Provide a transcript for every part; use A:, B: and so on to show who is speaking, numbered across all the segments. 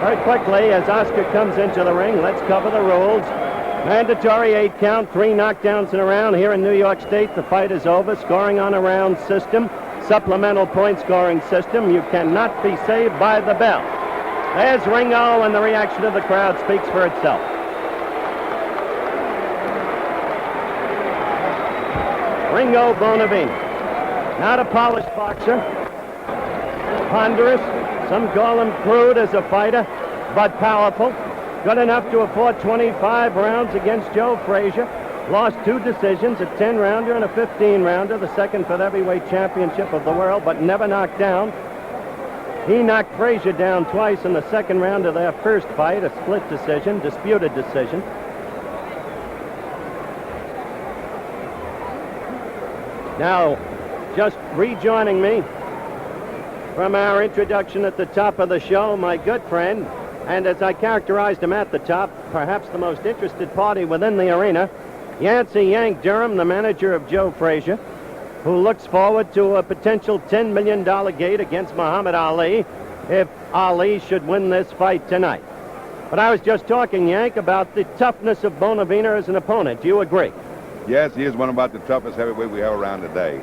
A: Very quickly, as Oscar comes into the ring, let's cover the rules. Mandatory 8 count, 3 knockdowns in a round. Here in New York State, the fight is over. Scoring on a round system, supplemental point scoring system. You cannot be saved by the bell. There's Ringo, and the reaction of the crowd speaks for itself. Ringo Bonavena, not a polished boxer, ponderous, some call him crude as a fighter, but powerful. Good enough to afford 25 rounds against Joe Frazier. Lost 2 decisions, a 10-rounder and a 15-rounder, the second for the heavyweight championship of the world, but never knocked down. He knocked Frazier down twice in the second round of their first fight, a split decision, disputed decision. Now, just rejoining me from our introduction at the top of the show, my good friend, and as I characterized him at the top, perhaps the most interested party within the arena, Yancey Yank Durham, the manager of Joe Frazier, who looks forward to a potential $10 million gate against Muhammad Ali if Ali should win this fight tonight. But I was just talking, Yank, about the toughness of Bonavena as an opponent. Do you agree?
B: Yes, he is one about the toughest heavyweight we have around today.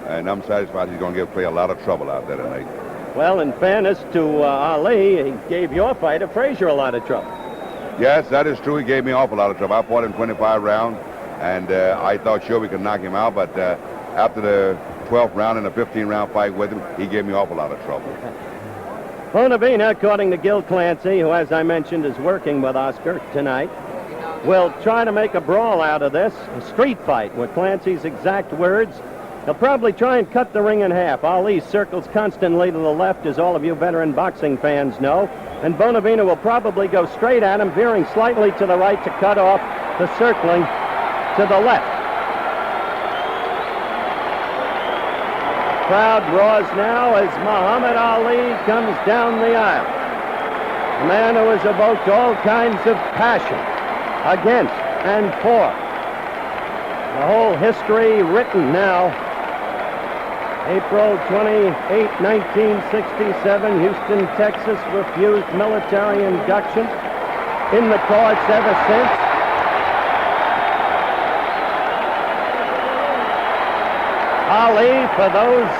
B: And I'm satisfied he's going to give Clay a lot of trouble out there tonight.
A: Well, in fairness to Ali, he gave your fighter, Frazier, a lot of trouble.
B: Yes, that is true. He gave me an awful lot of trouble. I fought him 25 rounds, and I thought sure we could knock him out, but after the 12th round and a 15-round fight with him, he gave me an awful lot of trouble.
A: Bonavena, according to Gil Clancy, who, as I mentioned, is working with Oscar tonight, will try to make a brawl out of this, a street fight, with Clancy's exact words. He'll probably try and cut the ring in half. Ali circles constantly to the left, as all of you veteran boxing fans know, and Bonavena will probably go straight at him, veering slightly to the right to cut off the circling to the left. Crowd roars now as Muhammad Ali comes down the aisle. A man who has evoked all kinds of passion against and for. The whole history written now. April 28, 1967, Houston, Texas, refused military induction. In the courts ever since. Ali, for those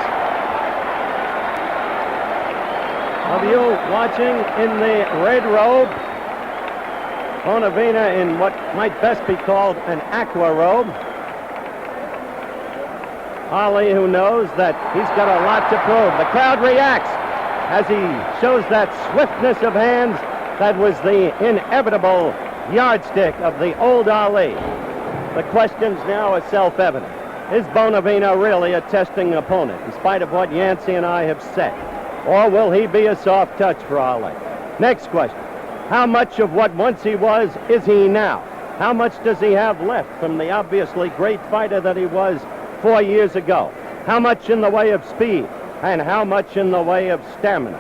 A: of you watching in the red robe, Bonavena in what might best be called an aqua robe. Ali, who knows that he's got a lot to prove. The crowd reacts as he shows that swiftness of hands that was the inevitable yardstick of the old Ali. The questions now are self-evident. Is Bonavena really a testing opponent, in spite of what Yancey and I have said? Or will he be a soft touch for Ali? Next question. How much of what once he was is he now? How much does he have left from the obviously great fighter that he was 4 years ago? How much in the way of speed and how much in the way of stamina?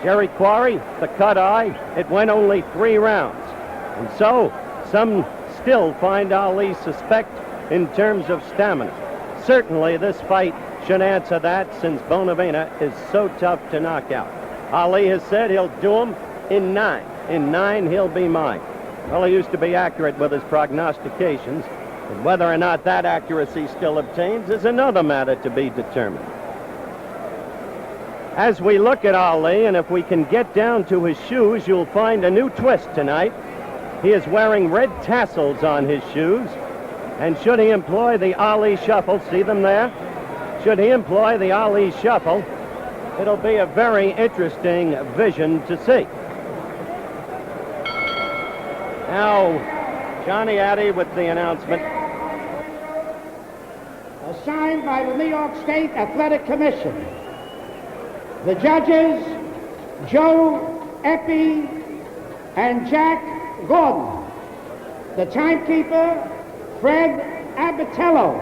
A: Jerry Quarry, the cut eye, it went only 3 rounds. And so some still find Ali suspect in terms of stamina. Certainly this fight should answer that, since Bonavena is so tough to knock out. Ali has said he'll do him in 9. In 9, he'll be mine. Well, he used to be accurate with his prognostications. And whether or not that accuracy still obtains is another matter to be determined. As we look at Ali, and if we can get down to his shoes, you'll find a new twist tonight. He is wearing red tassels on his shoes. And should he employ the Ali shuffle, see them there? Should he employ the Ali shuffle, it'll be a very interesting vision to see. Now, Johnny Addy with the announcement.
C: Signed by the New York State Athletic Commission. The judges, Joe Eppy and Jack Gordon. The timekeeper, Fred Abatello.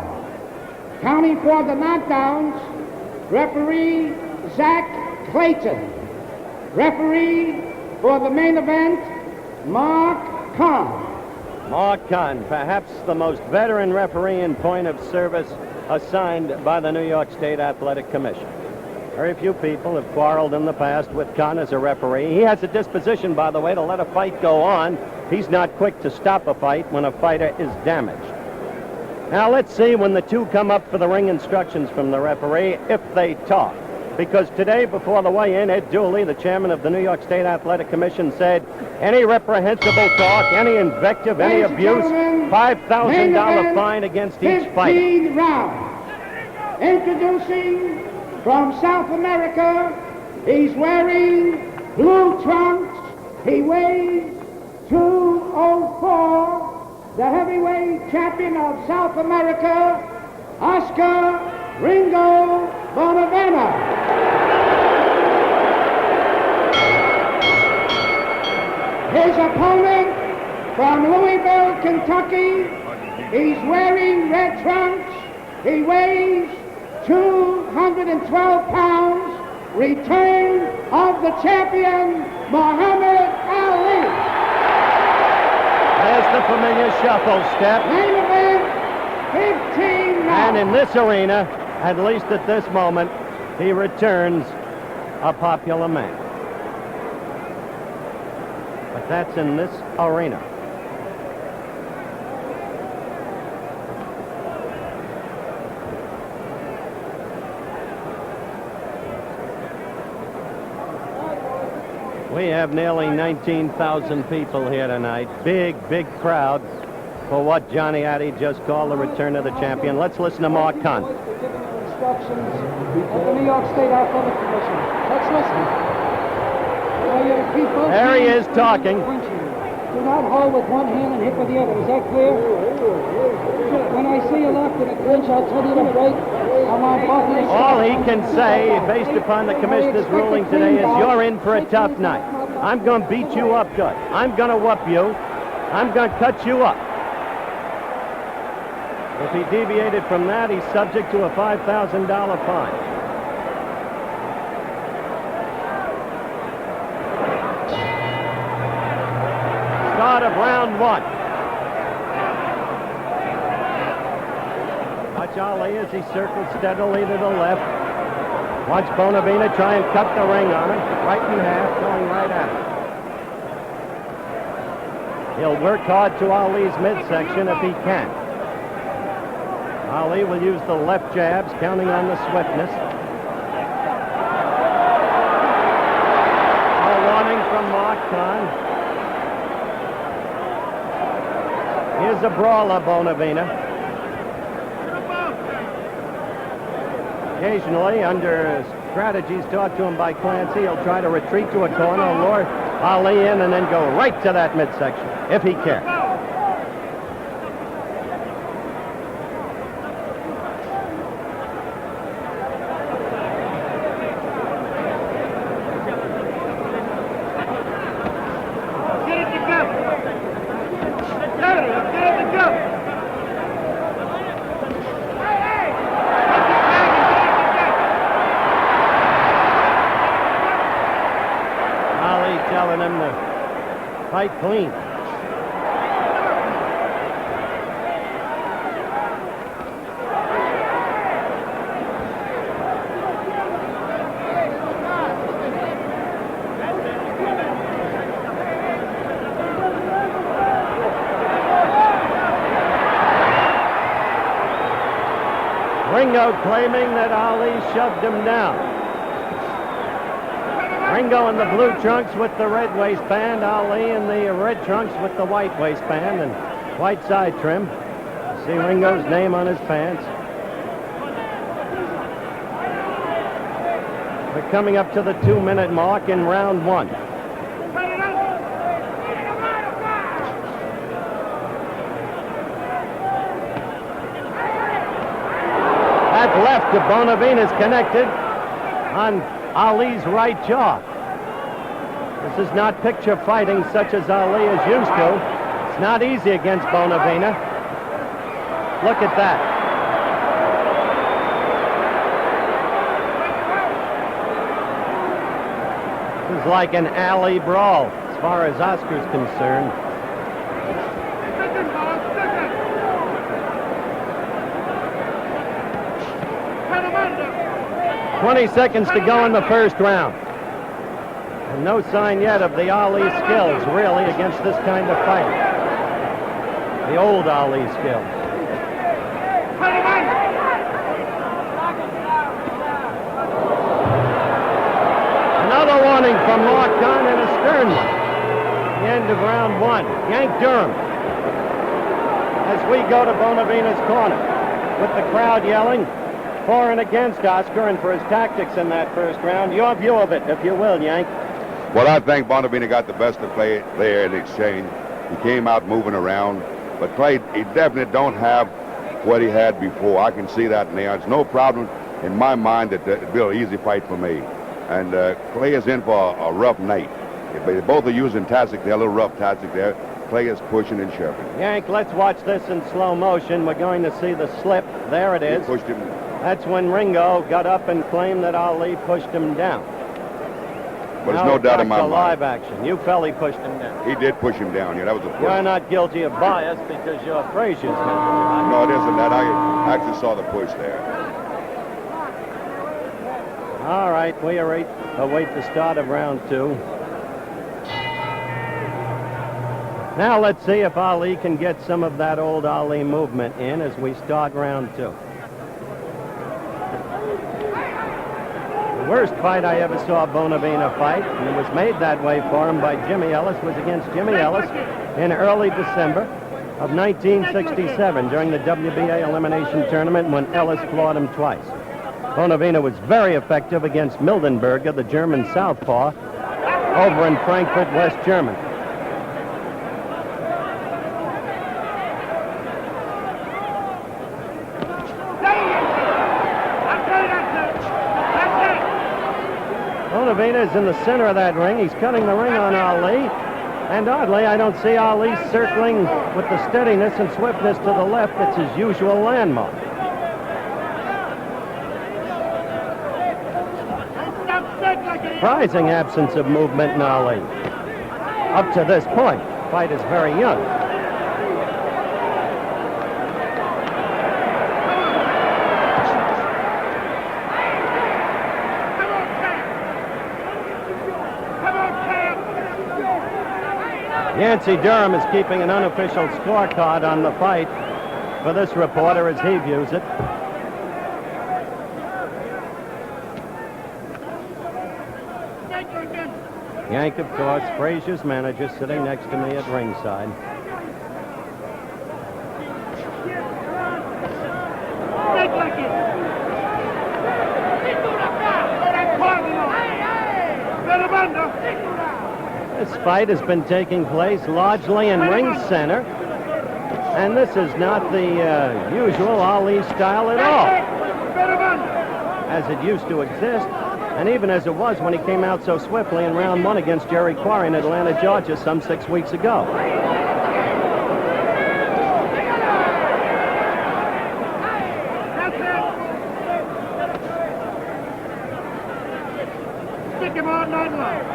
C: Counting for the knockdowns, referee Zach Clayton. Referee for the main event, Mark Conn.
A: Mark Conn, perhaps the most veteran referee in point of service assigned by the New York State Athletic Commission. Very few people have quarreled in the past with Conn as a referee. He has a disposition, by the way, to let a fight go on. He's not quick to stop a fight when a fighter is damaged. Now let's see when the two come up for the ring instructions from the referee if they talk. Because today, before the weigh-in, Ed Dooley, the chairman of the New York State Athletic Commission, said any reprehensible talk, any invective, any abuse, $5,000 fine against each fighter.
C: 15 rounds. Introducing from South America, he's wearing blue trunks. He weighs 204. The heavyweight champion of South America, Oscar Bonavena. His opponent from Louisville, Kentucky, he's wearing red trunks. He weighs 212 pounds. Return of the champion, Muhammad Ali.
A: There's the familiar shuffle step.
C: Main event, 15 rounds.
A: And in this arena, at least at this moment, he returns a popular man. But that's in this arena. We have nearly 19,000 people here tonight. Big, big crowd for what Johnny Addy just called the return of the champion. Let's listen to Mark Conn.
D: Instructions of the New York State Athletic Commission. Let's listen.
A: There he is talking.
D: Do not hold with one hand and hit with the other. Is that clear? When I see you left in a clinch, I'll tell you to break.
A: All he can say, based upon the commissioner's ruling today, is you're in for a tough night. I'm going to beat you up good. I'm going to whoop you. I'm going to cut you up. If he deviated from that, he's subject to a $5,000 fine. Start of round one. Watch Ali as he circles steadily to the left. Watch Bonavena try and cut the ring on him. Right in half, going right at him. He'll work hard to Ali's midsection if he can. Ali will use the left jabs, counting on the swiftness. A warning from Mark Conn. Here's a brawler, Bonavena. Occasionally, under strategies taught to him by Clancy, he'll try to retreat to a corner, lure Ali in, and then go right to that midsection, if he can. Telling him to fight clean. Ringo claiming that Ali shoved him down. Ringo in the blue trunks with the red waistband, Ali in the red trunks with the white waistband and white side trim. See Ringo's name on his pants. We're coming up to the 2-minute mark in round one. That left to Bonavena's connected on Ali's right jaw. This is not picture fighting such as Ali is used to. It's not easy against Bonavena. Look at that. This is like an alley brawl as far as Oscar's concerned. 20 seconds to go in the first round. And no sign yet of the Ali skills, really, against this kind of fight. The old Ali skills. Another warning from Mark Conn and a stern one. The end of round one. Yank Durham. As we go to Bonavena's corner, with the crowd yelling for and against Oscar and for his tactics in that first round. Your view of it, if you will, Yank.
B: Well, I think Bonavena got the best of Clay there in the exchange. He came out moving around, but Clay, he definitely don't have what he had before. I can see that now. It's no problem in my mind that it'll be an easy fight for me. And Clay is in for a rough night. They both are using tactic there, a little rough tactic there. Clay is pushing and shoving.
A: Yank, let's watch this in slow motion. We're going to see the slip. There it is.
B: He pushed him.
A: That's when Ringo got up and claimed that Ali pushed him down.
B: But there's no doubt in my mind.
A: Live action. You felt he pushed him down.
B: He did push him down. Yeah, that was a push.
A: You're not guilty of bias because you're Frazier's guilty, right?
B: No, it isn't that. I actually saw the push there.
A: All right, we await the start of round two. Now let's see if Ali can get some of that old Ali movement in as we start round two. The worst fight I ever saw Bonavena fight, and it was made that way for him by Jimmy Ellis, was against Jimmy Ellis in early December of 1967 during the WBA elimination tournament when Ellis floored him twice. Bonavena was very effective against Mildenberger, the German southpaw, over in Frankfurt, West Germany. Bonavena is in the center of that ring. He's cutting the ring on Ali. And oddly, I don't see Ali circling with the steadiness and swiftness to the left that's his usual landmark. Surprising absence of movement in Ali. Up to this point, the fight is very young. Yancey Durham is keeping an unofficial scorecard on the fight for this reporter as he views it. Yank, of course, Frazier's manager, sitting next to me at ringside. This fight has been taking place largely in ring center, and this is not the usual Ali style at all, as it used to exist, and even as it was when he came out so swiftly in round one against Jerry Quarry in Atlanta, Georgia, some 6 weeks ago.
C: Stick him all night long.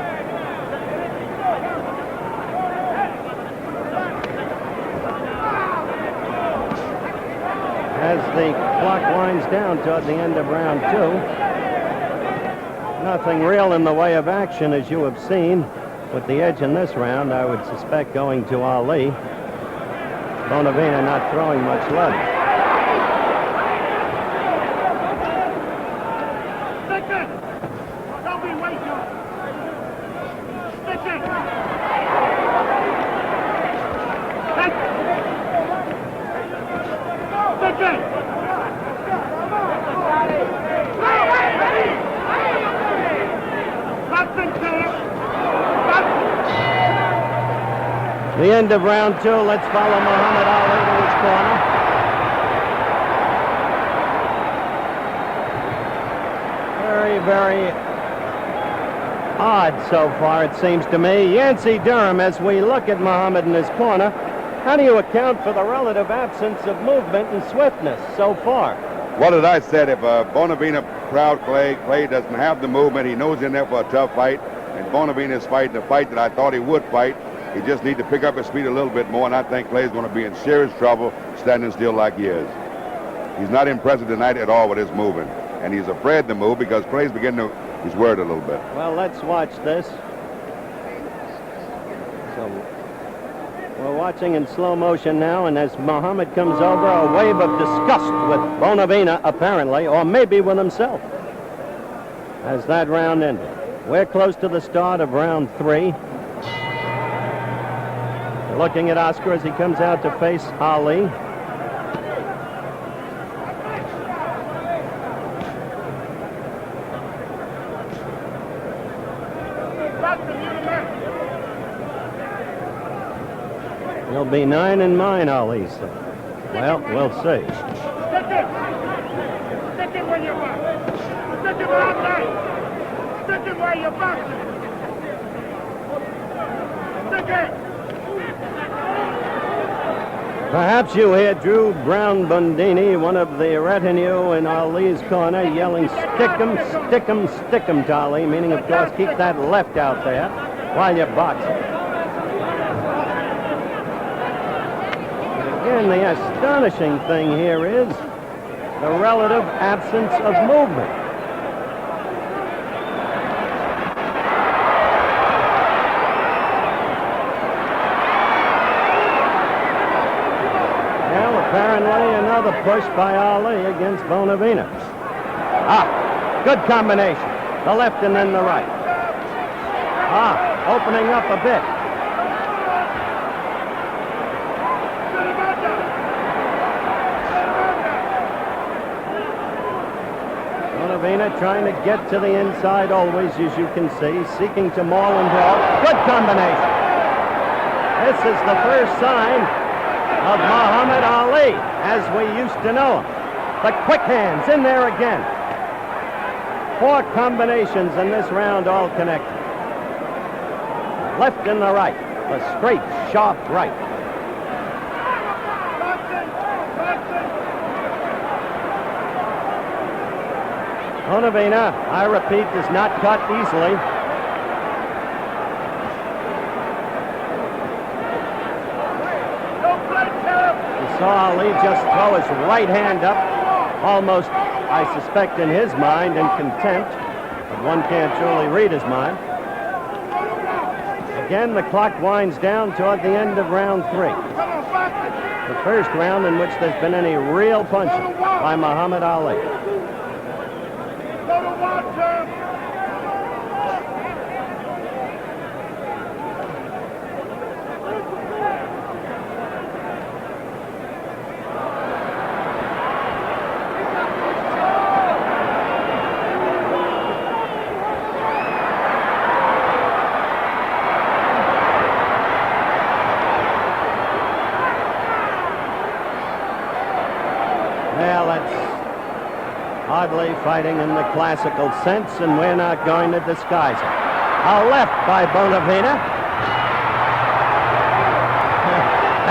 A: As the clock winds down toward the end of round two, nothing real in the way of action, as you have seen. With the edge in this round, I would suspect going to Ali. Bonavena not throwing much lead.
C: Stick it! Don't be waiting. Stick it! Stick it!
A: The end of round two. Let's follow Muhammad Ali to his corner. Very, very odd so far, it seems to me. Yancey Durham, as we look at Muhammad in his corner, how do you account for the relative absence of movement and swiftness so far?
B: Well, as I said, if Bonavena proud Clay doesn't have the movement, he knows he's in there for a tough fight, and Bonavena is fighting the fight that I thought he would fight. He just needs to pick up his speed a little bit more, and I think Clay's going to be in serious trouble standing still like he is. He's not impressive tonight at all with his movement. and he's afraid to move because Clay's beginning to, he's worried a little bit.
A: Well, let's watch this. So we're watching in slow motion now, and as Muhammad comes over, a wave of disgust with Bonavena, apparently, or maybe with himself, as that round ended. We're close to the start of round 3. Looking at Oscar as he comes out to face Ali. He'll be 9 in mine, Ali said. Well, we'll see.
C: Stick it! Stick it where you want. Stick it outside. Stick it where you're boxing. Stick it!
A: Perhaps you hear Drew Brown Bundini, one of the retinue in Ali's corner, yelling, stick him, stick him, stick him to Ali, meaning, of course, keep that left out there while you're boxing. Again, the astonishing thing here is the relative absence of movement. Well, apparently another push by Ali against Bonavena. Good combination. The left and then the right. Opening up a bit. Bonavena trying to get to the inside always, as you can see, seeking to maul and draw. Good combination. This is the first sign of Muhammad Ali as we used to know him. The quick hands in there again. 4 combinations in this round, all connected. Left and the right. The straight, sharp right. Bonavena, I repeat, does not cut easily. You saw Ali just throw his right hand up, almost, I suspect, in his mind, in contempt, but one can't truly read his mind. Again, the clock winds down toward the end of round 3. The first round in which there's been any real punching by Muhammad Ali. Well, that's hardly fighting in the classical sense, and we're not going to disguise it. A left by Bonavena.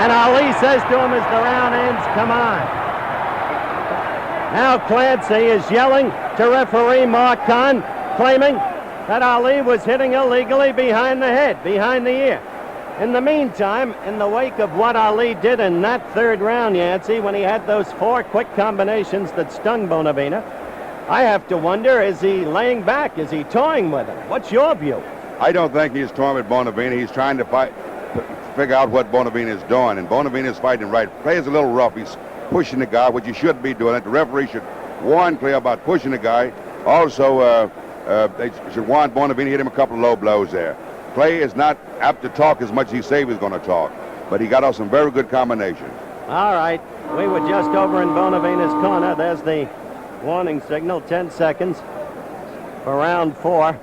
A: And Ali says to him as the round ends, come on. Now Clancy is yelling to referee Mark Conn, claiming that Ali was hitting illegally behind the head, behind the ear. In the meantime, in the wake of what Ali did in that third round, Yancey, when he had those 4 quick combinations that stung Bonavena, I have to wonder, is he laying back? Is he toying with him? What's your view?
B: I don't think he's toying with Bonavena. He's trying to figure out what Bonavena is doing, and Bonavena is fighting right. Clay is a little rough. He's pushing the guy, which he shouldn't be doing it. The referee should warn Clay about pushing the guy. Also, they should warn Bonavena, hit him a couple of low blows there. Clay is not apt to talk as much as he said he was going to talk, but he got off some very good combinations.
A: All right. We were just over in Bonavena's corner. There's the warning signal, 10 seconds for round 4.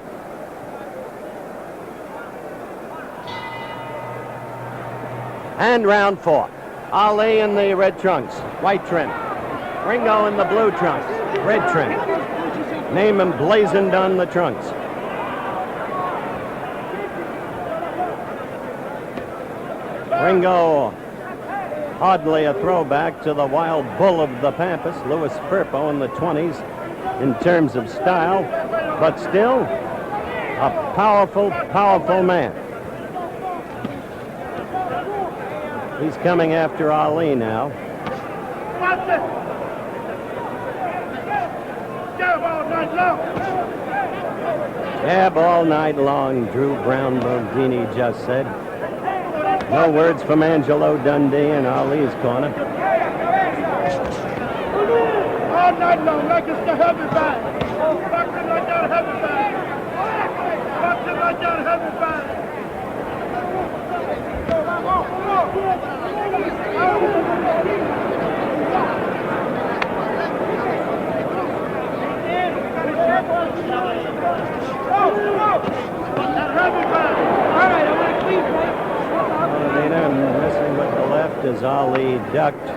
A: And round 4. Ali in the red trunks, white trim. Ringo in the blue trunks, red trim. Name emblazoned on the trunks. Ringo, hardly a throwback to the wild bull of the Pampas, Louis Firpo in the 20s in terms of style, but still a powerful, powerful man. He's coming after Ali now. Jab all night long, Drew Brown Bondini just said. No words from Angelo Dundee in Ali's corner.
C: All night long, like it's the heavy bag. Boxing like that heavy bag. Boxing like that heavy bag.
A: Bonavena messing with the left as Ali ducked.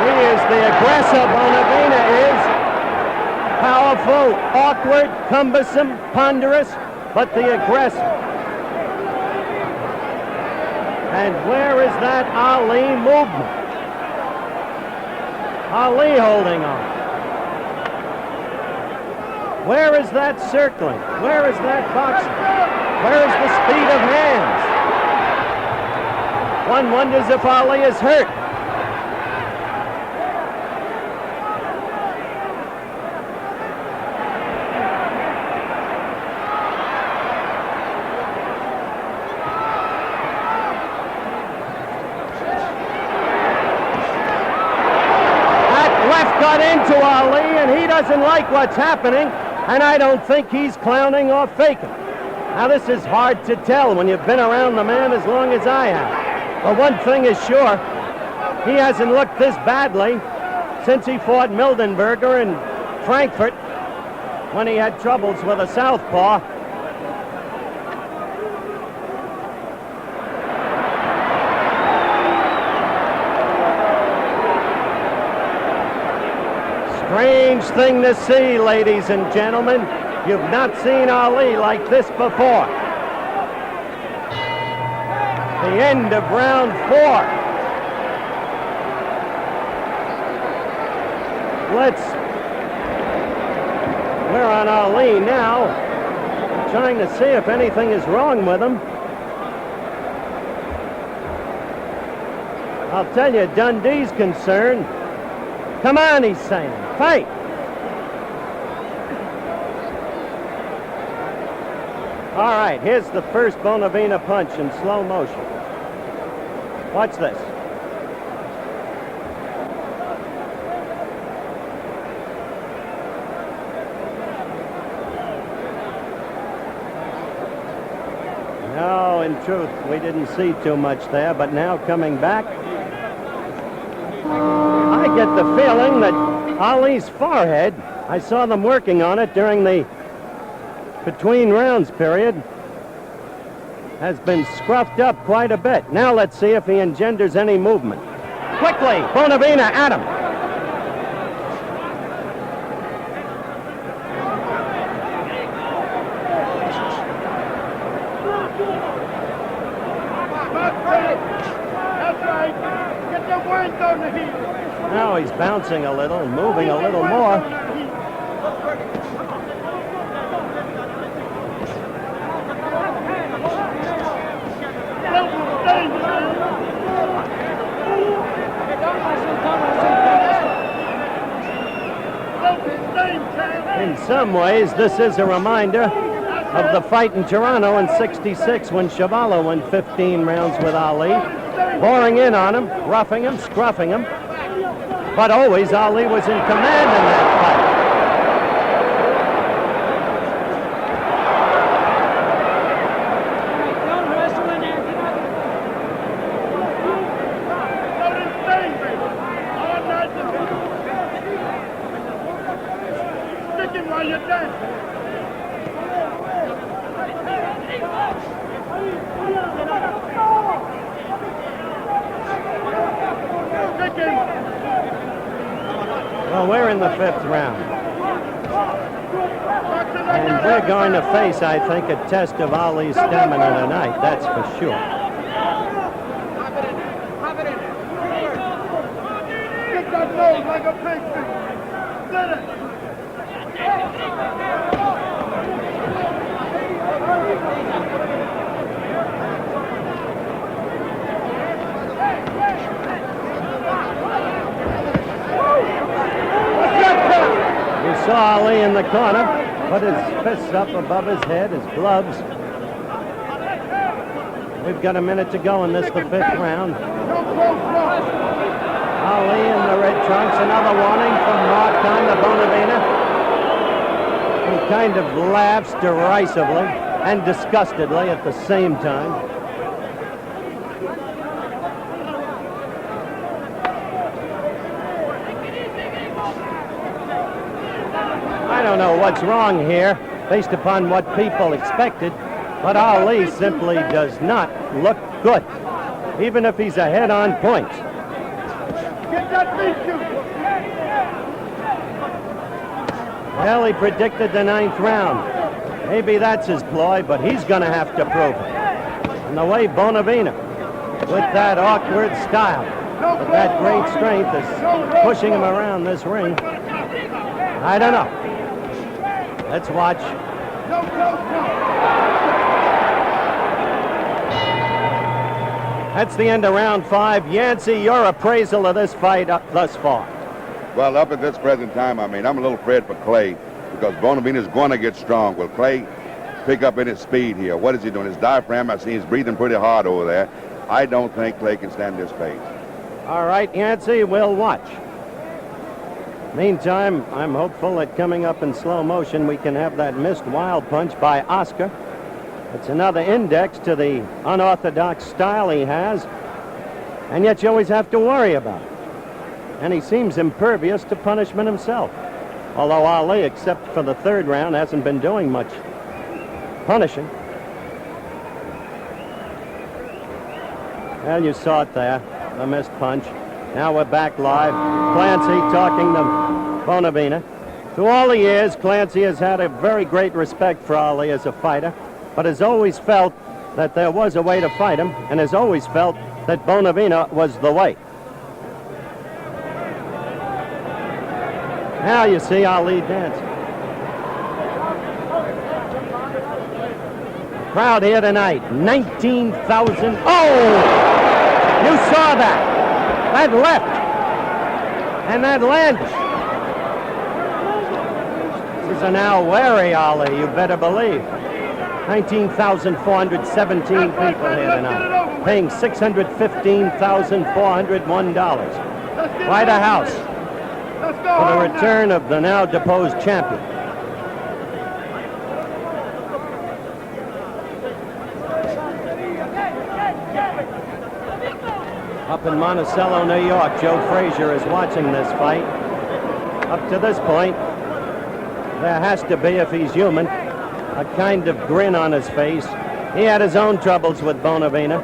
A: He is the aggressor, Bonavena is. Powerful, awkward, cumbersome, ponderous, but the aggressor. And where is that Ali movement? Ali holding on. Where is that circling? Where is that boxing? Where is the speed of hands? One wonders if Ali is hurt. Got into Ali, and he doesn't like what's happening, and I don't think he's clowning or faking. Now, this is hard to tell when you've been around the man as long as I have. But one thing is sure, he hasn't looked this badly since he fought Mildenberger in Frankfurt when he had troubles with a southpaw. Strange thing to see, ladies and gentlemen. You've not seen Ali like this before. The end of round 4. We're on Ali now, trying to see if anything is wrong with him. I'll tell you, Dundee's concerned. Come on, he's saying. Fight! All right, here's the first Bonavena punch in slow motion. Watch this. No, in truth, we didn't see too much there, but now coming back, I get the feeling that Ali's forehead, I saw them working on it during the between rounds period, has been scruffed up quite a bit. Now let's see if he engenders any movement. Quickly, Bonavena at him. Now he's bouncing a little, moving a little more. In some ways, this is a reminder of the fight in Toronto in '66 when Chuvalo won 15 rounds with Ali, pouring in on him, roughing him, scruffing him. But always Ali was in command in that fight. Well, we're in the 5th round. And we're going to face, I think, a test of Ali's stamina tonight, that's for sure.
C: Kick that nose like a pig. Get it.
A: You saw Ali in the corner, put his fists up above his head, his gloves. We've got a minute to go in this, the 5th round. Ali in the red trunks, another warning from Conn, the Bonavena. He kind of laughs derisively and disgustedly at the same time. I don't know what's wrong here, based upon what people expected, but Ali simply does not look good, even if he's ahead on points.
C: Get that beat you.
A: Well, he predicted the 9th round. Maybe that's his ploy, but he's going to have to prove it. And the way Bonavena, with that awkward style, with that great strength, is pushing him around this ring, I don't know. Let's watch. That's the end of round 5. Yancey, your appraisal of this fight thus far.
B: Well, up at this present time, I'm a little afraid for Clay because Bonavena's going to get strong. Will Clay pick up any speed here? What is he doing? His diaphragm, I see he's breathing pretty hard over there. I don't think Clay can stand this pace.
A: All right, Yancey, we'll watch. Meantime, I'm hopeful that coming up in slow motion, we can have that missed wild punch by Oscar. It's another index to the unorthodox style he has, and yet you always have to worry about it. And he seems impervious to punishment himself. Although Ali, except for the 3rd round, hasn't been doing much punishing. Well, you saw it there, the missed punch. Now we're back live. Clancy talking to Bonavena. Through all the years, Clancy has had a very great respect for Ali as a fighter, but has always felt that there was a way to fight him, and has always felt that Bonavena was the way. Now you see Ali dancing. Crowd here tonight, 19,000. Oh! You saw that. That left. And that landed. These are now wary, Ali, you better believe. 19,417 people here tonight, paying $615,401. Quite a house for the return of the now deposed champion. Up in Monticello, New York, Joe Frazier is watching this fight. Up to this point, there has to be, if he's human, a kind of grin on his face. He had his own troubles with Bonavena.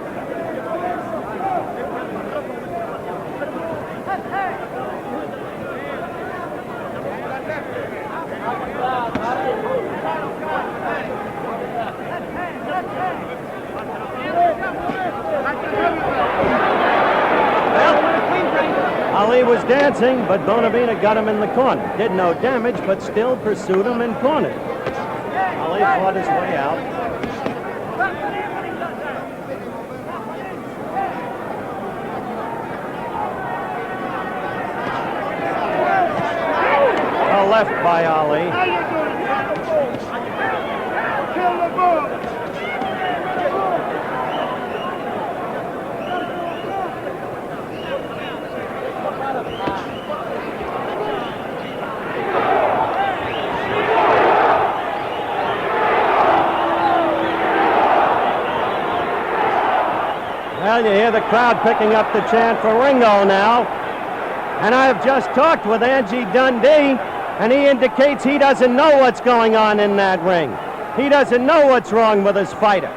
A: Ali was dancing, but Bonavena got him in the corner. Did no damage, but still pursued him and cornered. Ali fought his way out. Well, left by Ali.
C: Kill the bull.
A: Well, you hear the crowd picking up the chant for Ringo now. And I've just talked with Angie Dundee, and he indicates he doesn't know what's going on in that ring. He doesn't know what's wrong with his fighter.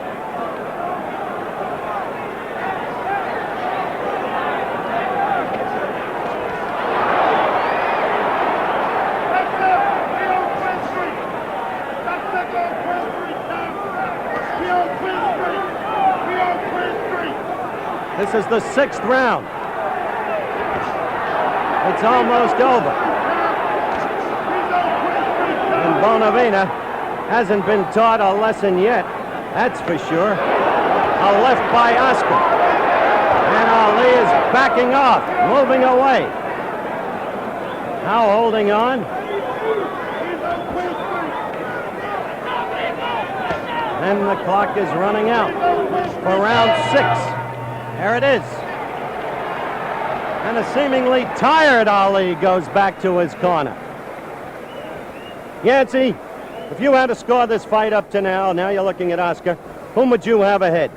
A: This is the 6th round. It's almost over. Bonavena hasn't been taught a lesson yet, that's for sure. A left by Oscar. And Ali is backing off, moving away. Now holding on. And the clock is running out for round 6. There it is. And a seemingly tired Ali goes back to his corner. Yancey, if you had to score this fight up to now you're looking at Oscar, whom would you have ahead?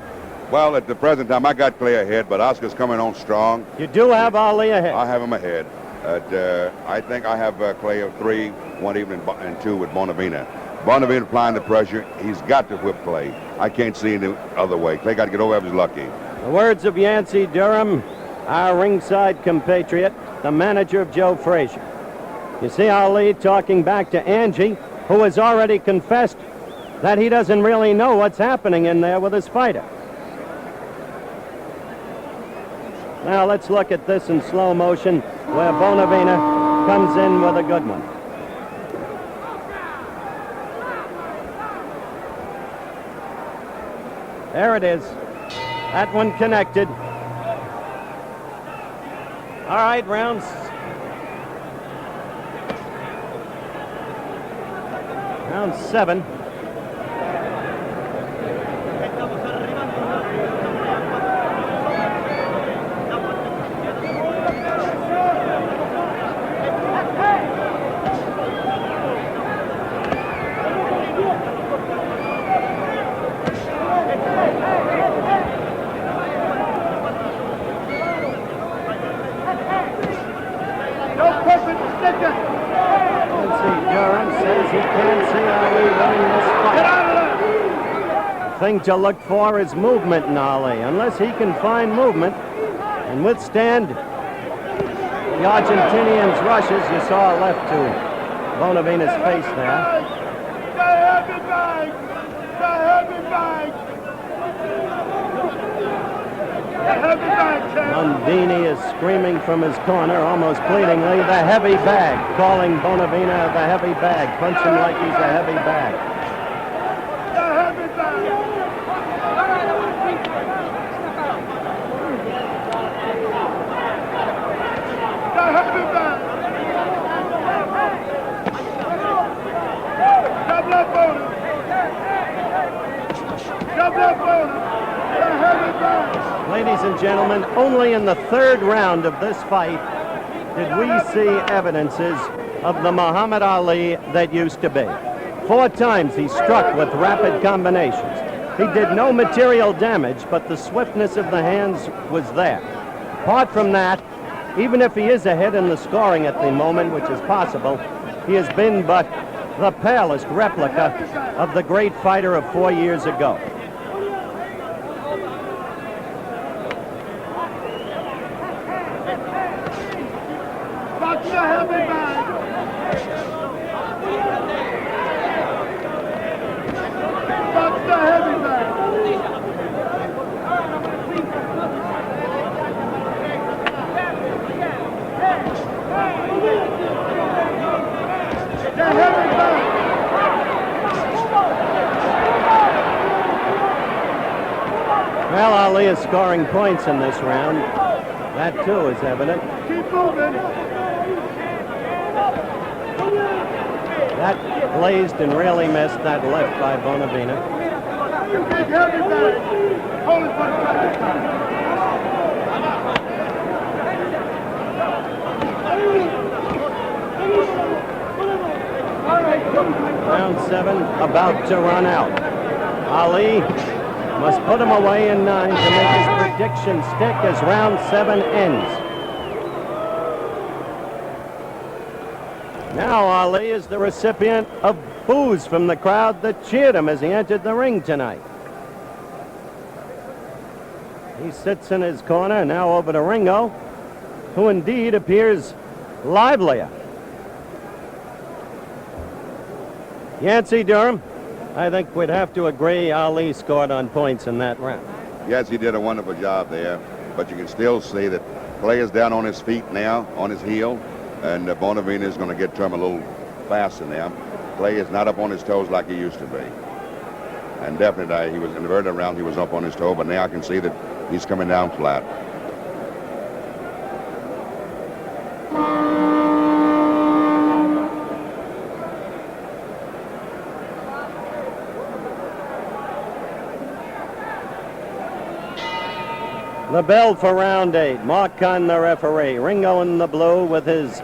B: Well, at the present time, I got Clay ahead, but Oscar's coming on strong.
A: You do have Ali ahead.
B: I have him ahead. I think I have Clay of 3, 1 even, and 2 with Bonavena. Bonavena applying the pressure. He's got to whip Clay. I can't see any other way. Clay got to get over if he's lucky.
A: The words of Yancey Durham, our ringside compatriot, the manager of Joe Frazier. You see Ali talking back to Angie, who has already confessed that he doesn't really know what's happening in there with his fighter. Now let's look at this in slow motion, where Bonavena comes in with a good one. There it is. That one connected. All right, round 7. The thing to look for is movement in Ali. Unless he can find movement and withstand the Argentinian's rushes, you saw a left to Bonavena's face there. Mondini is screaming from his corner, almost pleadingly, the heavy bag, calling Bonavena the heavy bag. Punch him like he's a heavy bag. Ladies and gentlemen, only in the 3rd round of this fight did we see evidences of the Muhammad Ali that used to be. 4 times he struck with rapid combinations. He did no material damage, but the swiftness of the hands was there. Apart from that, even if he is ahead in the scoring at the moment, which is possible, he has been but the palest replica of the great fighter of 4 years ago. Well, Ali is scoring points in this round. That, too, is evident.
C: Keep moving.
A: That blazed and really missed that left by Bonavena. Round 7 about to run out. Ali must put him away in 9 to make his prediction stick as round 7 ends. Now Ali is the recipient of boos from the crowd that cheered him as he entered the ring tonight. He sits in his corner, now over to Ringo, who indeed appears livelier. Yancey Durham, I think we'd have to agree Ali scored on points in that round.
B: Yes, he did a wonderful job there, but you can still see that Clay is down on his feet now, on his heel, and Bonavena is going to get to him a little faster now. Clay is not up on his toes like he used to be. And definitely, he was in the very round, he was up on his toe, but now I can see that he's coming down flat.
A: The bell for round 8. Mark Conn, the referee. Ringo in the blue with his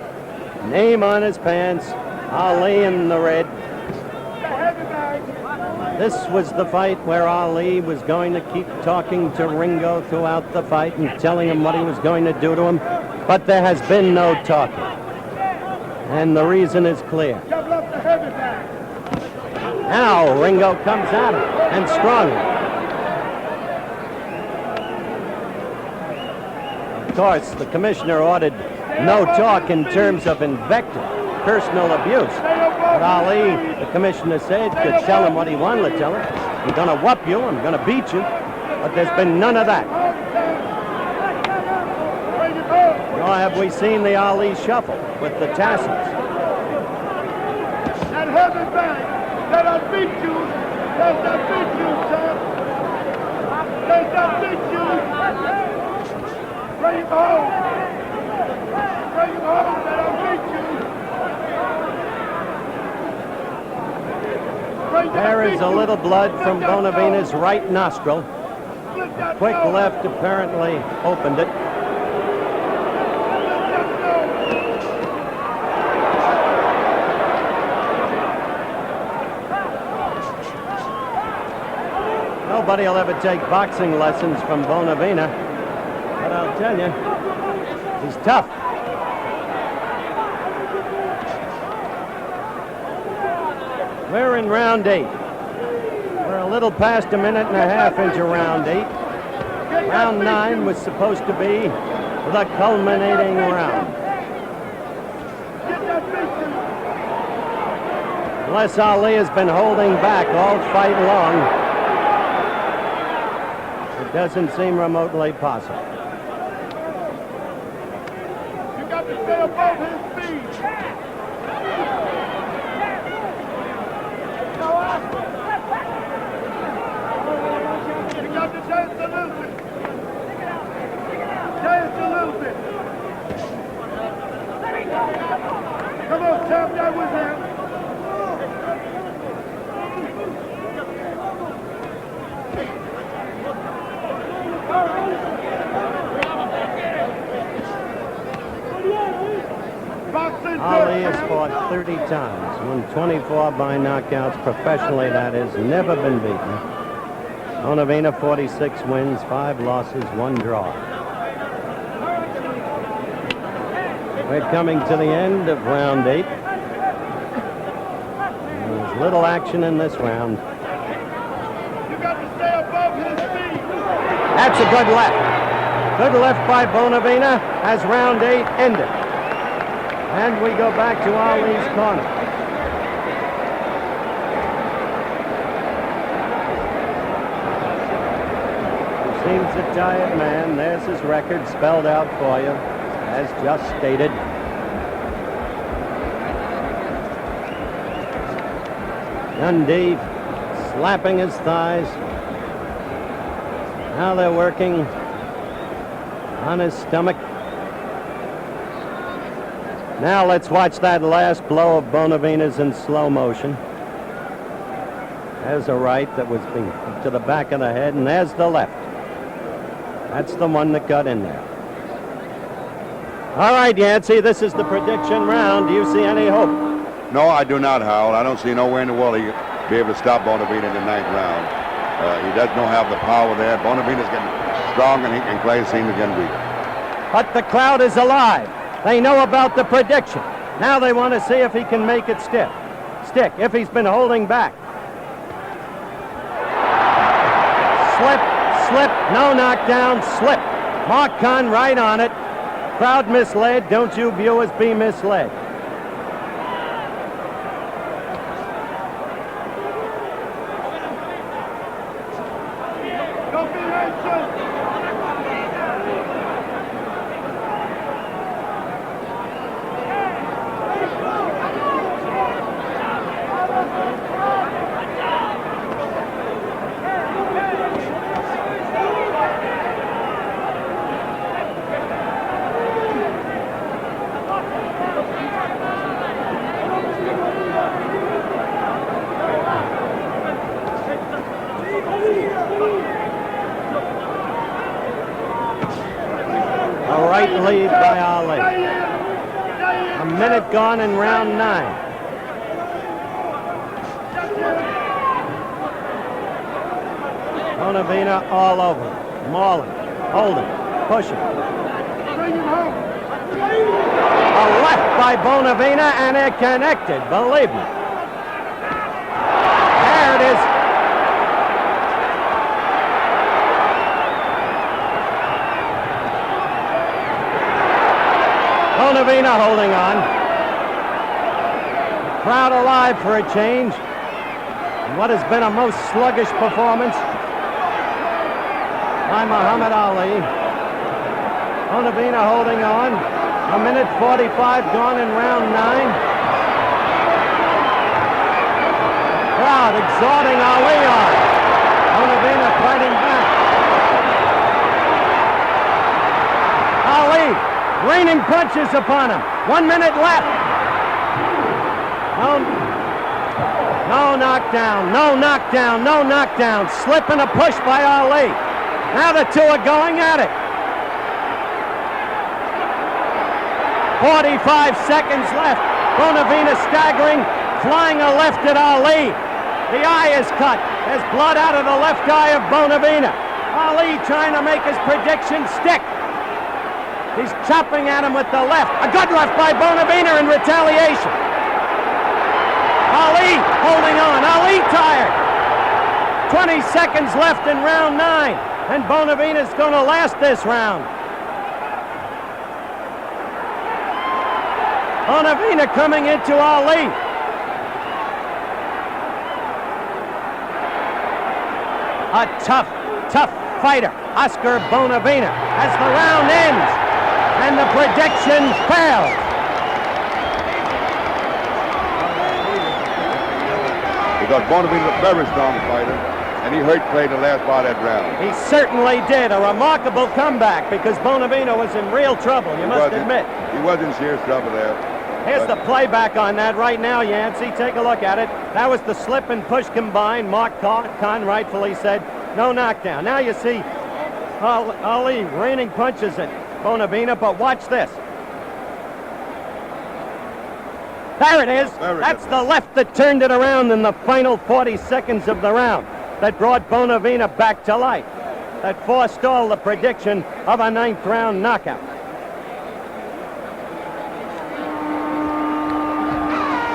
A: name on his pants. Ali in the red. This was the fight where Ali was going to keep talking to Ringo throughout the fight and telling him what he was going to do to him. But there has been no talking. And the reason is clear. Now Ringo comes at him, and strongly. Of course, the commissioner ordered no talk in terms of invective, personal abuse. But Ali, the commissioner said, could tell him what he wanted to tell him. I'm going to whoop you, I'm going to beat you. But there's been none of that. Nor have we seen the Ali shuffle with the tassels.
C: And hold it back. Let us beat you. Let us beat you, son. Let us beat you. Bring him home. Bring him home. Let us beat you.
A: There is a little blood from Bonavena's right nostril. A quick left apparently opened it. Nobody will ever take boxing lessons from Bonavena, but I'll tell you, he's tough. We're in round 8. We're a little past a minute and a half into round 8. Round 9 was supposed to be the culminating round. Unless Ali has been holding back all fight long, it doesn't seem remotely possible.
C: You got to stay above his feet. You got to chase a little bit. Chase a little bit. Come on, champ, that was him.
A: Ali has fought 30 times, won 24 by knockouts professionally, that is, never been beaten. Bonavena, 46 wins, 5 losses, 1 draw. We're coming to the end of round 8. There's little action in this round.
C: You got to stay above his feet.
A: That's a good left. Good left by Bonavena as round 8 ended. And we go back to Ali's corner. He seems a tired man. There's his record spelled out for you, as just stated. Dundee slapping his thighs. Now they're working on his stomach. Now let's watch that last blow of Bonavena's in slow motion. There's a right that was being to the back of the head, and there's the left. That's the one that got in there. All right, Yancey, this is the prediction round. Do you see any hope?
B: No, I do not, Howell. I don't see nowhere in the world he'll be able to stop Bonavena in the 9th round. He does not have the power there. Bonavena's getting strong, and Clay seems to get weak.
A: But the crowd is alive. They know about the prediction. Now they want to see if he can make it stick, if he's been holding back. Slip, no knockdown, slip. Mark Conn right on it. Crowd misled. Don't you viewers be misled.
C: Don't be anxious.
A: A right lead by Ali. A minute gone in round 9. Bonavena all over. Mauling, holding, pushing. A left by Bonavena, and it connected, believe me. There it is. Bonavena holding on. Crowd alive for a change. What has been a most sluggish performance by Muhammad Ali. Bonavena holding on. A minute 45 gone in round 9. Crowd exhorting Ali on. Bonavena fighting back. Ali raining punches upon him. 1 minute left. No knockdown, no knockdown, no knockdown. Slip and a push by Ali. Now the two are going at it. 45 seconds left. Bonavena staggering, flying a left at Ali. The eye is cut. There's blood out of the left eye of Bonavena. Ali trying to make his prediction stick. He's chopping at him with the left. A good left by Bonavena in retaliation. Ali holding on. Ali tired. 20 seconds left in round 9. And Bonavena's going to last this round. Bonavena coming into Ali. A tough fighter, Oscar Bonavena, as the round ends. And the prediction fails.
B: Because Bonavena's a very strong fighter, and he hurt Clay in the last part of that round.
A: He certainly did. A remarkable comeback because Bonavena was in real trouble, you must admit.
B: He was in serious trouble there.
A: Here's the playback on that right now, Yancey. Take a look at it. That was the slip and push combined. Mark Conn rightfully said no knockdown. Now you see Ali raining punches at Bonavena, but watch this. There it is. That's the left that turned it around in the final 40 seconds of the round. That brought Bonavena back to life. That forestalled the prediction of a 9th round knockout.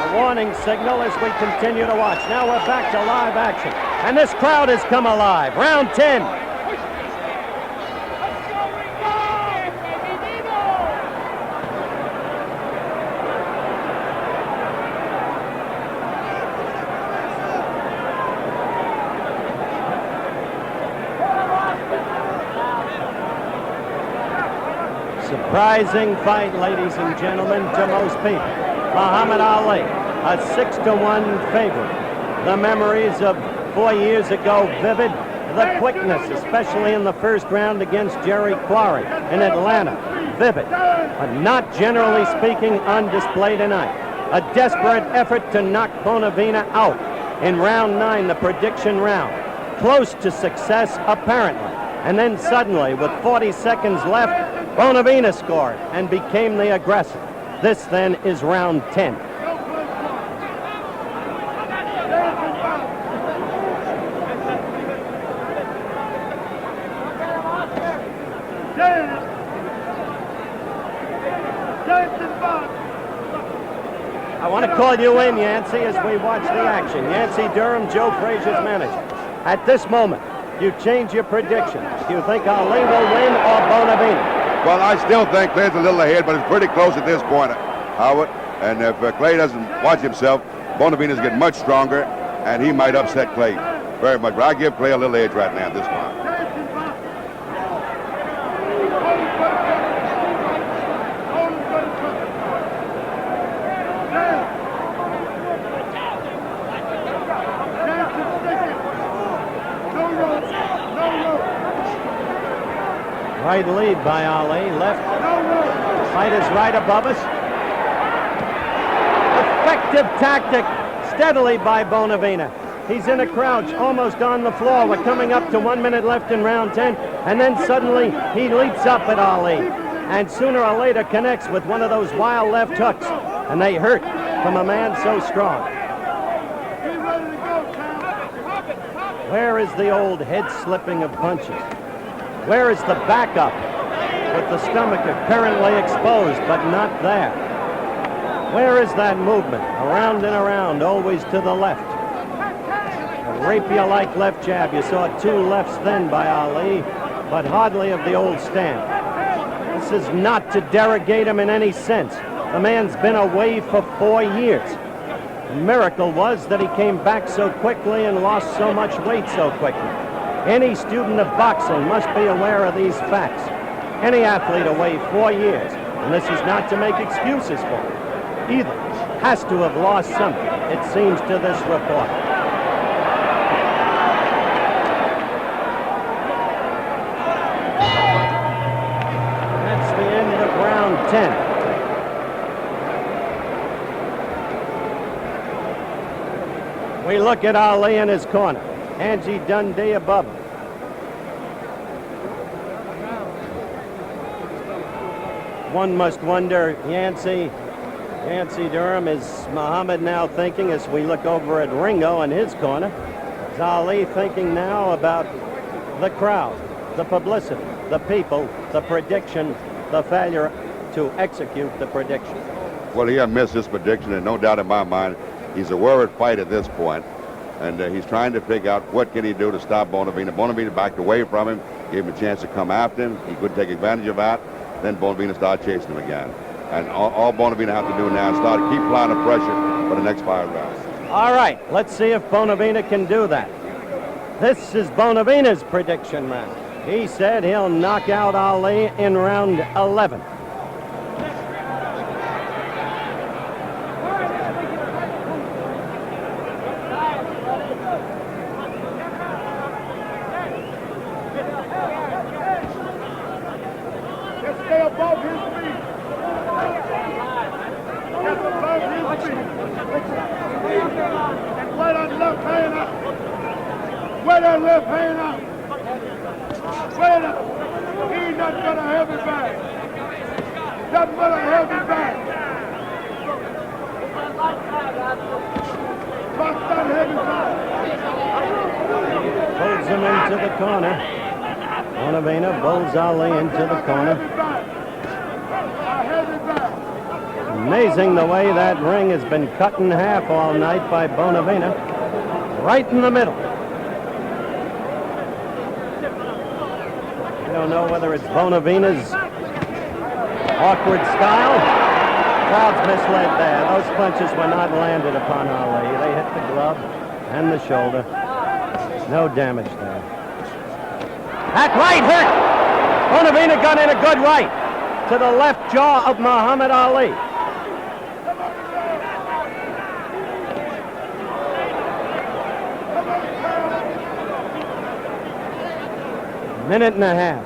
A: A warning signal as we continue to watch. Now we're back to live action. And this crowd has come alive. Round 10. Surprising fight, ladies and gentlemen, to most people. Muhammad Ali, a 6-1 favorite. The memories of 4 years ago vivid. The quickness, especially in the first round against Jerry Quarry in Atlanta, vivid. But not generally speaking on display tonight. A desperate effort to knock Bonavena out in round 9, the prediction round. Close to success, apparently. And then suddenly, with 40 seconds left, Bonavena scored and became the aggressor. This then is round 10. I want to call you in, Yancey, as we watch the action. Yancey Durham, Joe Frazier's manager. At this moment, you change your prediction. Do you think Ali will win or Bonavena?
B: Well, I still think Clay's a little ahead, but it's pretty close at this point, Howard. And if Clay doesn't watch himself, Bonavena's getting much stronger, and he might upset Clay very much. But I give Clay a little edge right now at this point.
A: Right lead by Ali, left. Fight is right above us. Effective tactic, steadily by Bonavena. He's in a crouch, almost on the floor. We're coming up to 1 minute left in round 10. And then suddenly he leaps up at Ali. And sooner or later connects with one of those wild left hooks. And they hurt from a man so strong. Where is the old head slipping of punches? Where is the backup with the stomach apparently exposed but not there? Where is that movement? Around and around, always to the left. A rapier-like left jab. You saw 2 lefts then by Ali, but hardly of the old stand. This is not to derogate him in any sense. The man's been away for 4 years. The miracle was that he came back so quickly and lost so much weight so quickly. Any student of boxing must be aware of these facts. Any athlete away 4 years, and this is not to make excuses for him, either has to have lost something, it seems to this report. That's the end of round 10. We look at Ali in his corner. Angie Dundee above him. One must wonder, Yancey Durham, is Muhammad now thinking, as we look over at Ringo in his corner, is Ali thinking now about the crowd, the publicity, the people, the prediction, the failure to execute the prediction?
B: Well, he had missed his prediction, and no doubt in my mind, he's a worried fight at this point, and he's trying to figure out what can he do to stop Bonavena. Bonavena backed away from him, gave him a chance to come after him. He couldn't take advantage of that. Then Bonavena started chasing him again. And all Bonavena have to do now is keep applying the pressure for the next 5 rounds.
A: All right, let's see if Bonavena can do that. This is Bonavena's prediction, man. He said he'll knock out Ali in round 11.
C: Stay above his feet. Get above his feet. And wear that left hand up. Wear that left hand up. Wear it. He's not gonna have it back. Not gonna have it back. Box that heavy back.
A: Pulls him into the corner. Bonavena bowls Ali into the corner. Amazing the way that ring has been cut in half all night by Bonavena. Right in the middle. I don't know whether it's Bonavena's awkward style. Crowd's misled there. Those punches were not landed upon Ali. They hit the glove and the shoulder. No damage there. That right hurt! Bonavena got in a good right to the left jaw of Muhammad Ali. Minute and a half.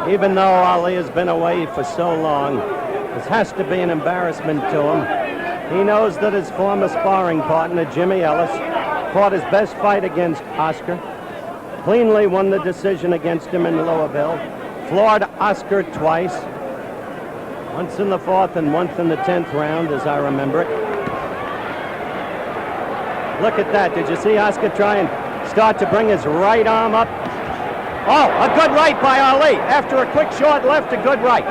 A: Even though Ali has been away for so long, this has to be an embarrassment to him. He knows that his former sparring partner, Jimmy Ellis, fought his best fight against Oscar, cleanly won the decision against him in Louisville, floored Oscar twice, once in the 4th and once in the 10th round, as I remember it. Look at that. Did you see Oscar try and start to bring his right arm up? Oh, a good right by Ali. After a quick short left, a good right.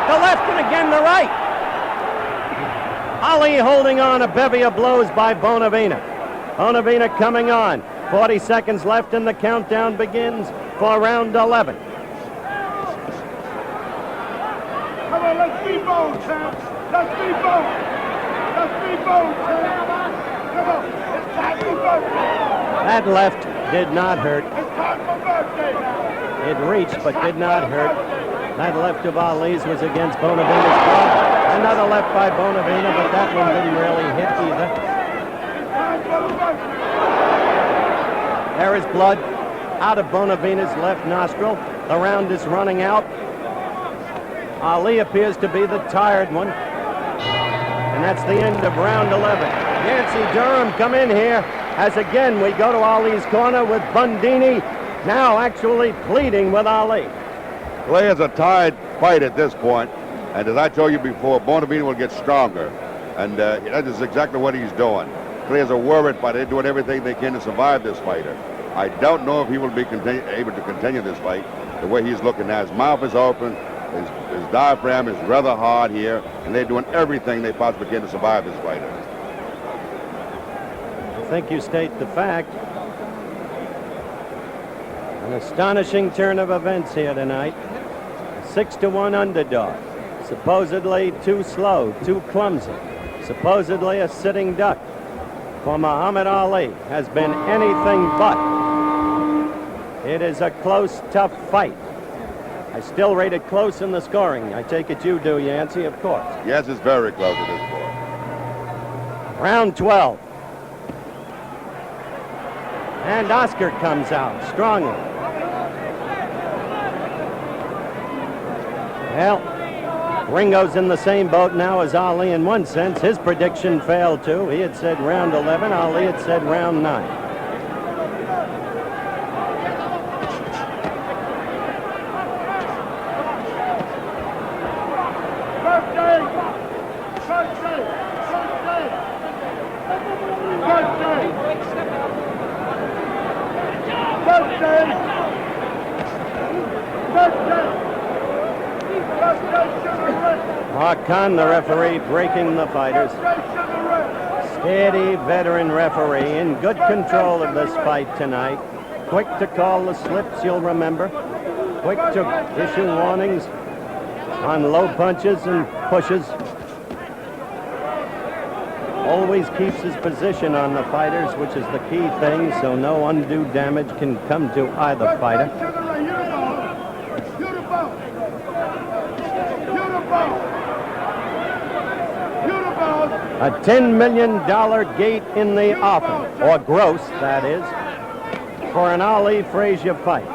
A: The left and again the right. Ali holding on, a bevy of blows by Bonavena. Bonavena coming on. 40 seconds left and the countdown begins for round 11.
C: Come on, let's be bold, champ. Let's be bold. Let's be bold, champ. Come on, it's time for birthday.
A: That left did not hurt.
C: It's time for birthday now.
A: It reached but did not hurt. That left of Ali's was against Bonavena's glove. Another left by Bonavena, but that one didn't really hit either. There is blood out of Bonavena's left nostril. The round is running out. Ali appears to be the tired one. And that's the end of round 11. Yancey Durham come in here as again we go to Ali's corner with Bundini now actually pleading with Ali.
B: Clay is a tied fight at this point, and as I told you before, Bonavena will get stronger, and that is exactly what he's doing. Clay is a worried fighter. They're doing everything they can to survive this fighter. I don't know if he will be able to continue this fight the way he's looking now. His mouth is open, his diaphragm is rather hard here, and they're doing everything they possibly can to survive this fighter.
A: I think you state the fact. An astonishing turn of events here tonight. 6-1 underdog. Supposedly too slow, too clumsy. Supposedly a sitting duck. For Muhammad Ali has been anything but. It is a close, tough fight. I still rate it close in the scoring. I take it you do, Yancey, of course.
B: Yes, it's very close at this point.
A: Round 12. And Oscar comes out strongly. Well, Ringo's in the same boat now as Ali in one sense. His prediction failed too. He had said round 11. Ali had said round 9. Conn, the referee, breaking the fighters. Steady veteran referee in good control of this fight tonight. Quick to call the slips, you'll remember. Quick to issue warnings on low punches and pushes. Always keeps his position on the fighters, which is the key thing, so no undue damage can come to either fighter. A $10 million gate in the offing, or gross, that is, for an Ali Frazier fight.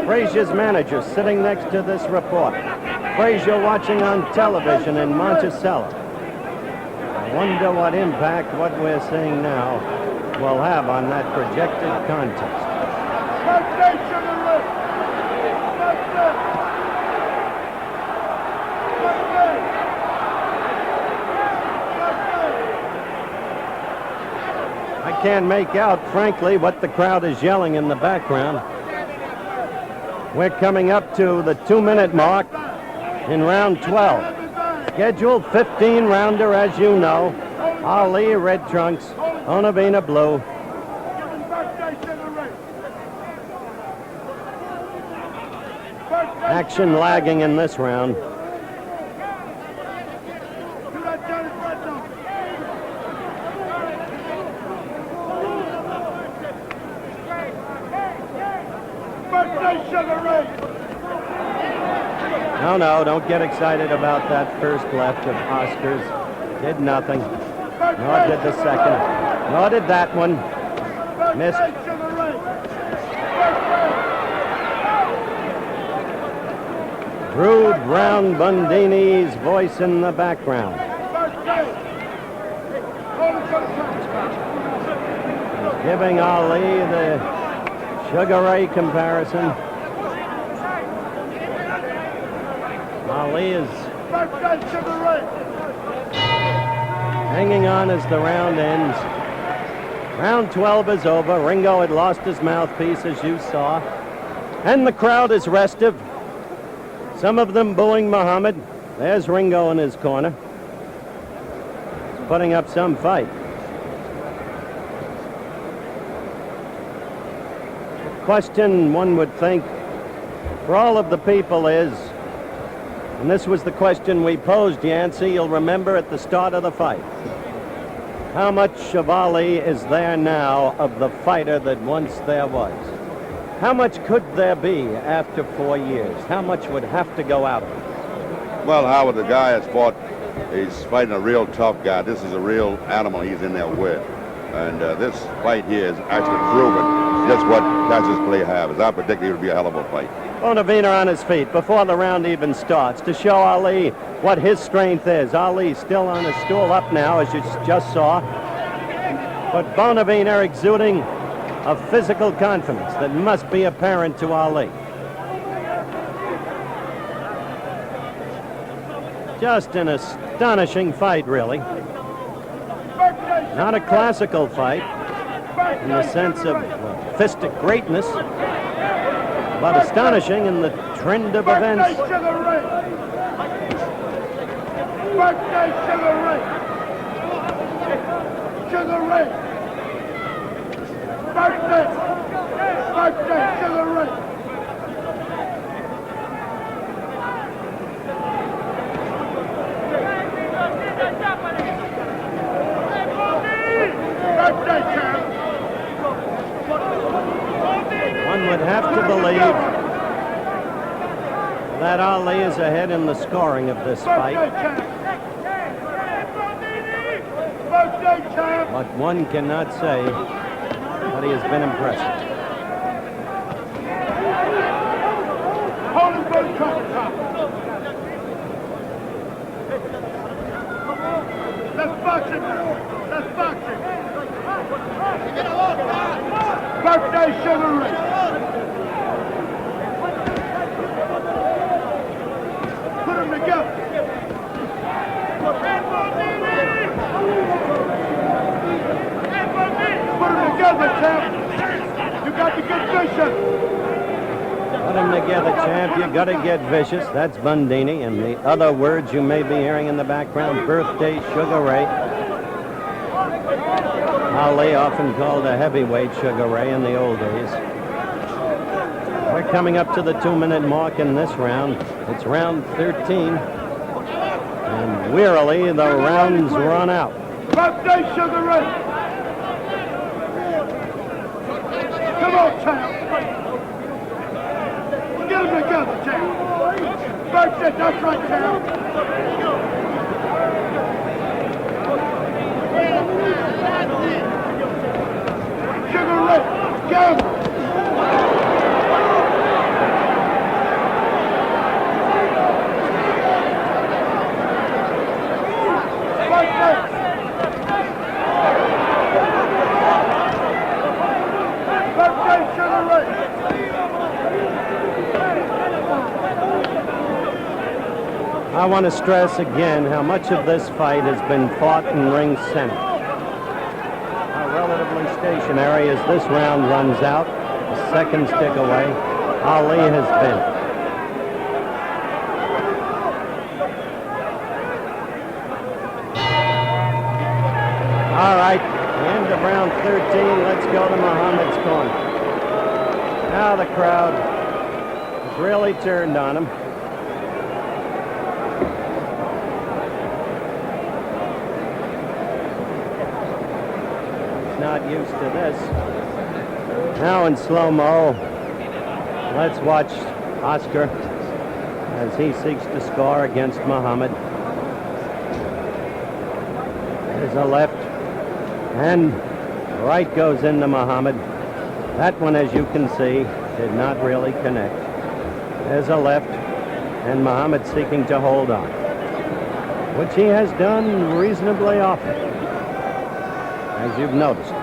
A: Frazier's manager sitting next to this reporter. Frazier watching on television in Monticello. I wonder what impact what we're seeing now will have on that projected contest. I can't make out, frankly, what the crowd is yelling in the background. We're coming up to the 2-minute mark in round 12. Scheduled 15-rounder, as you know. Ali, red trunks. Bonavena, blue. Action lagging in this round. No, don't get excited about that first left of Oscar's. Did nothing. Nor did the second. Nor did that one. Missed. Rude Brown Bundini's voice in the background. Giving Ali the Sugar Ray comparison. Ali is hanging on as the round ends. Round 12 is over. Ringo had lost his mouthpiece, as you saw. And the crowd is restive. Some of them booing Muhammad. There's Ringo in his corner. He's putting up some fight. The question, one would think, for all of the people is, and this was the question we posed, Yancey, you'll remember at the start of the fight. How much of Ali is there now of the fighter that once there was? How much could there be after 4 years? How much would have to go out of him?
B: Well, Howard, the guy has fought, he's fighting a real tough guy. This is a real animal he's in there with. And this fight here is actually proven just what Cassius Clay has. I predicted it would be a hell of a fight.
A: Bonavena on his feet before the round even starts to show Ali what his strength is. Ali still on his stool up now, as you just saw. But Bonavena exuding a physical confidence that must be apparent to Ali. Just an astonishing fight, really. Not a classical fight in the sense of fistic greatness, but astonishing in the trend of events.
C: Birthday Sugar Ray. Sugar Ray. Birthday Sugar Ray. Birthday champ.
A: One would have to believe that Ali is ahead in the scoring of this fight. But one cannot say that he has been impressive.
C: Hold him for the trumpet top. Let's box it. Let's box it. Birthday Sugar Ray. Put them together. Put them together, champ. You got to get vicious.
A: Put them together, champ. You got to get vicious. That's Bundini, and the other words you may be hearing in the background: Birthday Sugar Ray. Ali often called a heavyweight Sugar Ray in the old days. We're coming up to the 2-minute mark in this round. It's round 13. And wearily, the rounds run out.
C: Birthday Sugar Ray. Come on, champ. Get them together, champ. Birthday, that's right, champ. Sugar Ray, go! Birthday, Sugar Ray!
A: I want to stress again how much of this fight has been fought in ring center. How relatively stationary as this round runs out, a second stick away, Ali has been. All right, the end of round 13. Let's go to Muhammad's corner. Now the crowd has really turned on him. Not used to this. Now in slow-mo, let's watch Oscar as he seeks to score against Muhammad. There's a left, and right goes into Muhammad. That one, as you can see, did not really connect. There's a left, and Muhammad seeking to hold on, which he has done reasonably often, as you've noticed.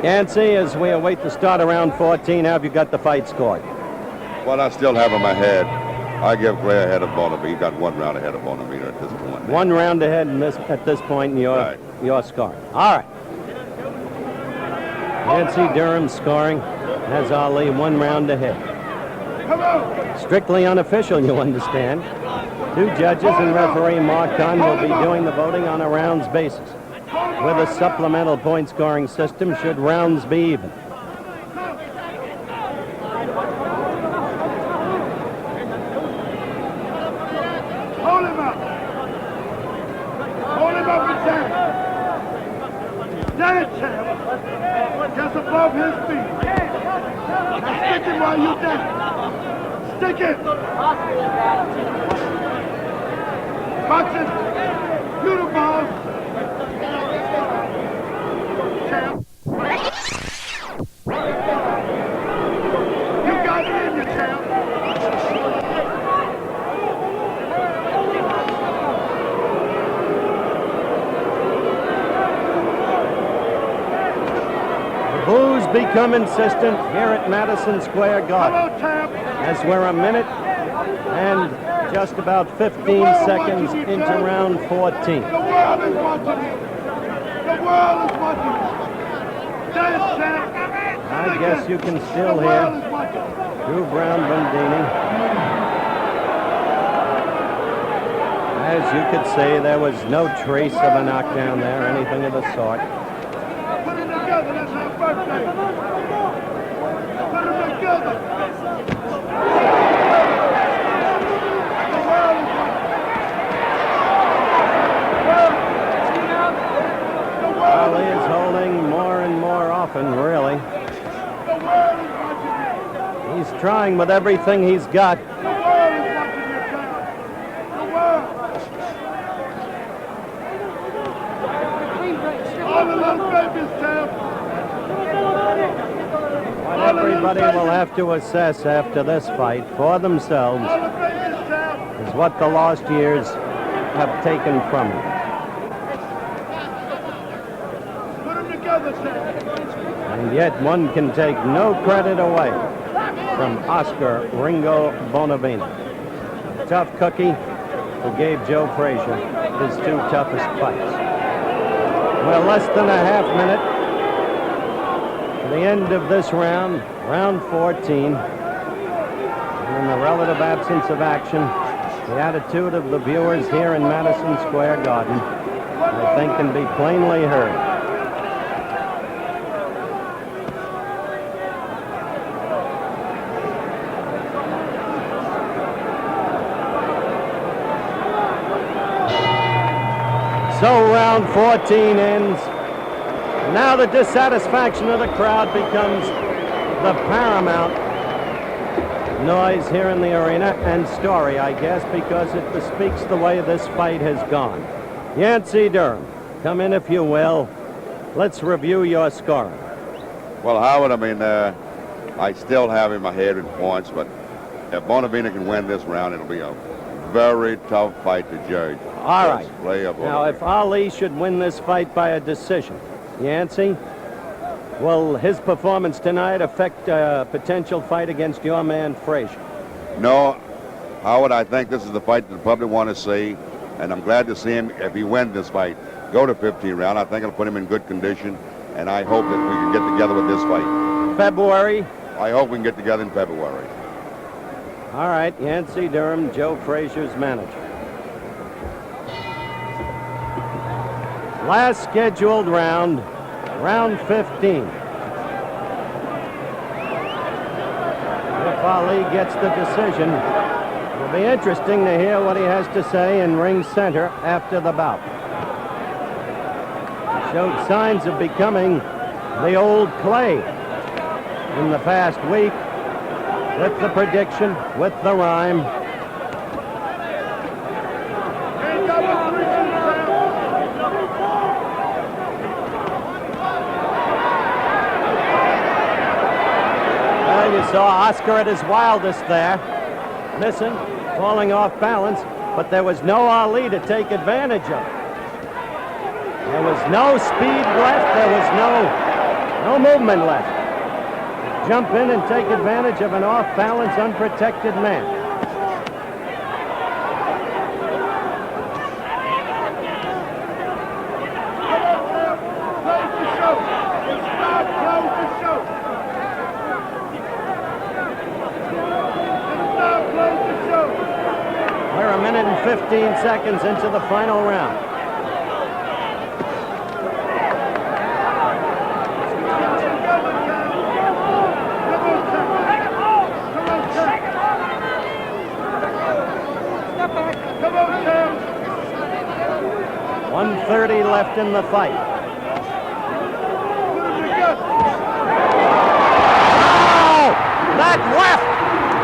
A: Yancey, as we await the start of round 14, how have you got the fight scored?
B: Well, I still have him ahead. I give Clay ahead of Bonavena. He got 1 round ahead of Bonavena at this point.
A: 1 round ahead at this point in your score. All right. Yancey Durham scoring has Ali 1 round ahead.
C: Come on!
A: Strictly unofficial, you understand. 2 judges and referee Mark Conn will be doing the voting on a rounds basis, with a supplemental point scoring system should rounds be even.
C: Hold him up! Hold him up and down! Down it, champ! Just above his feet. Now stick it while you're down. Stick it! Boxing! You the boss! Champ!
A: The boos become insistent here at Madison Square Garden as we're a minute and just about 15 seconds into round 14.
C: The world is watching you. The world is watching you. Dance, champ.
A: I guess you can still hear Drew Brown-Bundini. As you could see, there was no trace of a knockdown there, anything of the sort.
C: Put it together, that's our birthday. Put it together. The world is watching.
A: Ali is holding more and more often, really.
C: The world is watching you.
A: He's trying with everything he's got.
C: The world is watching you, champ. The world. All the little babies, champ.
A: What everybody will have to assess after this fight for themselves
C: All the babies, champ.
A: is what the lost years have taken from him.
C: Put them together, champ.
A: And yet one can take no credit away from Oscar Ringo Bonavena. Tough cookie who gave Joe Frazier his two toughest fights. Well, less than a half minute to the end of this round, round 14. And in the relative absence of action, the attitude of the viewers here in Madison Square Garden, I think, can be plainly heard. So round 14 ends. Now the dissatisfaction of the crowd becomes the paramount noise here in the arena, and story, I guess, because it bespeaks the way this fight has gone. Yancey Durham, come in if you will. Let's review your scoring.
B: Well, Howard, I mean, I still have in my head in points, but if Bonavena can win this round, it'll be a very tough fight to judge.
A: All right.
B: Play of
A: Now, if Ali should win this fight by a decision, Yancey, will his performance tonight affect a potential fight against your man Frazier?
B: No, Howard, I think this is the fight that the public want to see, and I'm glad to see him, if he wins this fight, go to 15 round. I think it'll put him in good condition, and I hope that we can get together with this fight.
A: February?
B: I hope we can get together in February.
A: All right, Yancey Durham, Joe Frazier's manager. Last scheduled round, round 15. If Ali gets the decision, it'll be interesting to hear what he has to say in ring center after the bout. He showed signs of becoming the old Clay in the past week, with the prediction, with the rhyme. Well, you saw Oscar at his wildest there, missing, falling off balance, but there was no Ali to take advantage of. There was no speed left, there was no movement left. Jump in and take advantage of an off-balance, unprotected man. We're a minute and 15 seconds into the final round.
C: Come on, champ.
A: 1:30 left in the fight. Oh! That left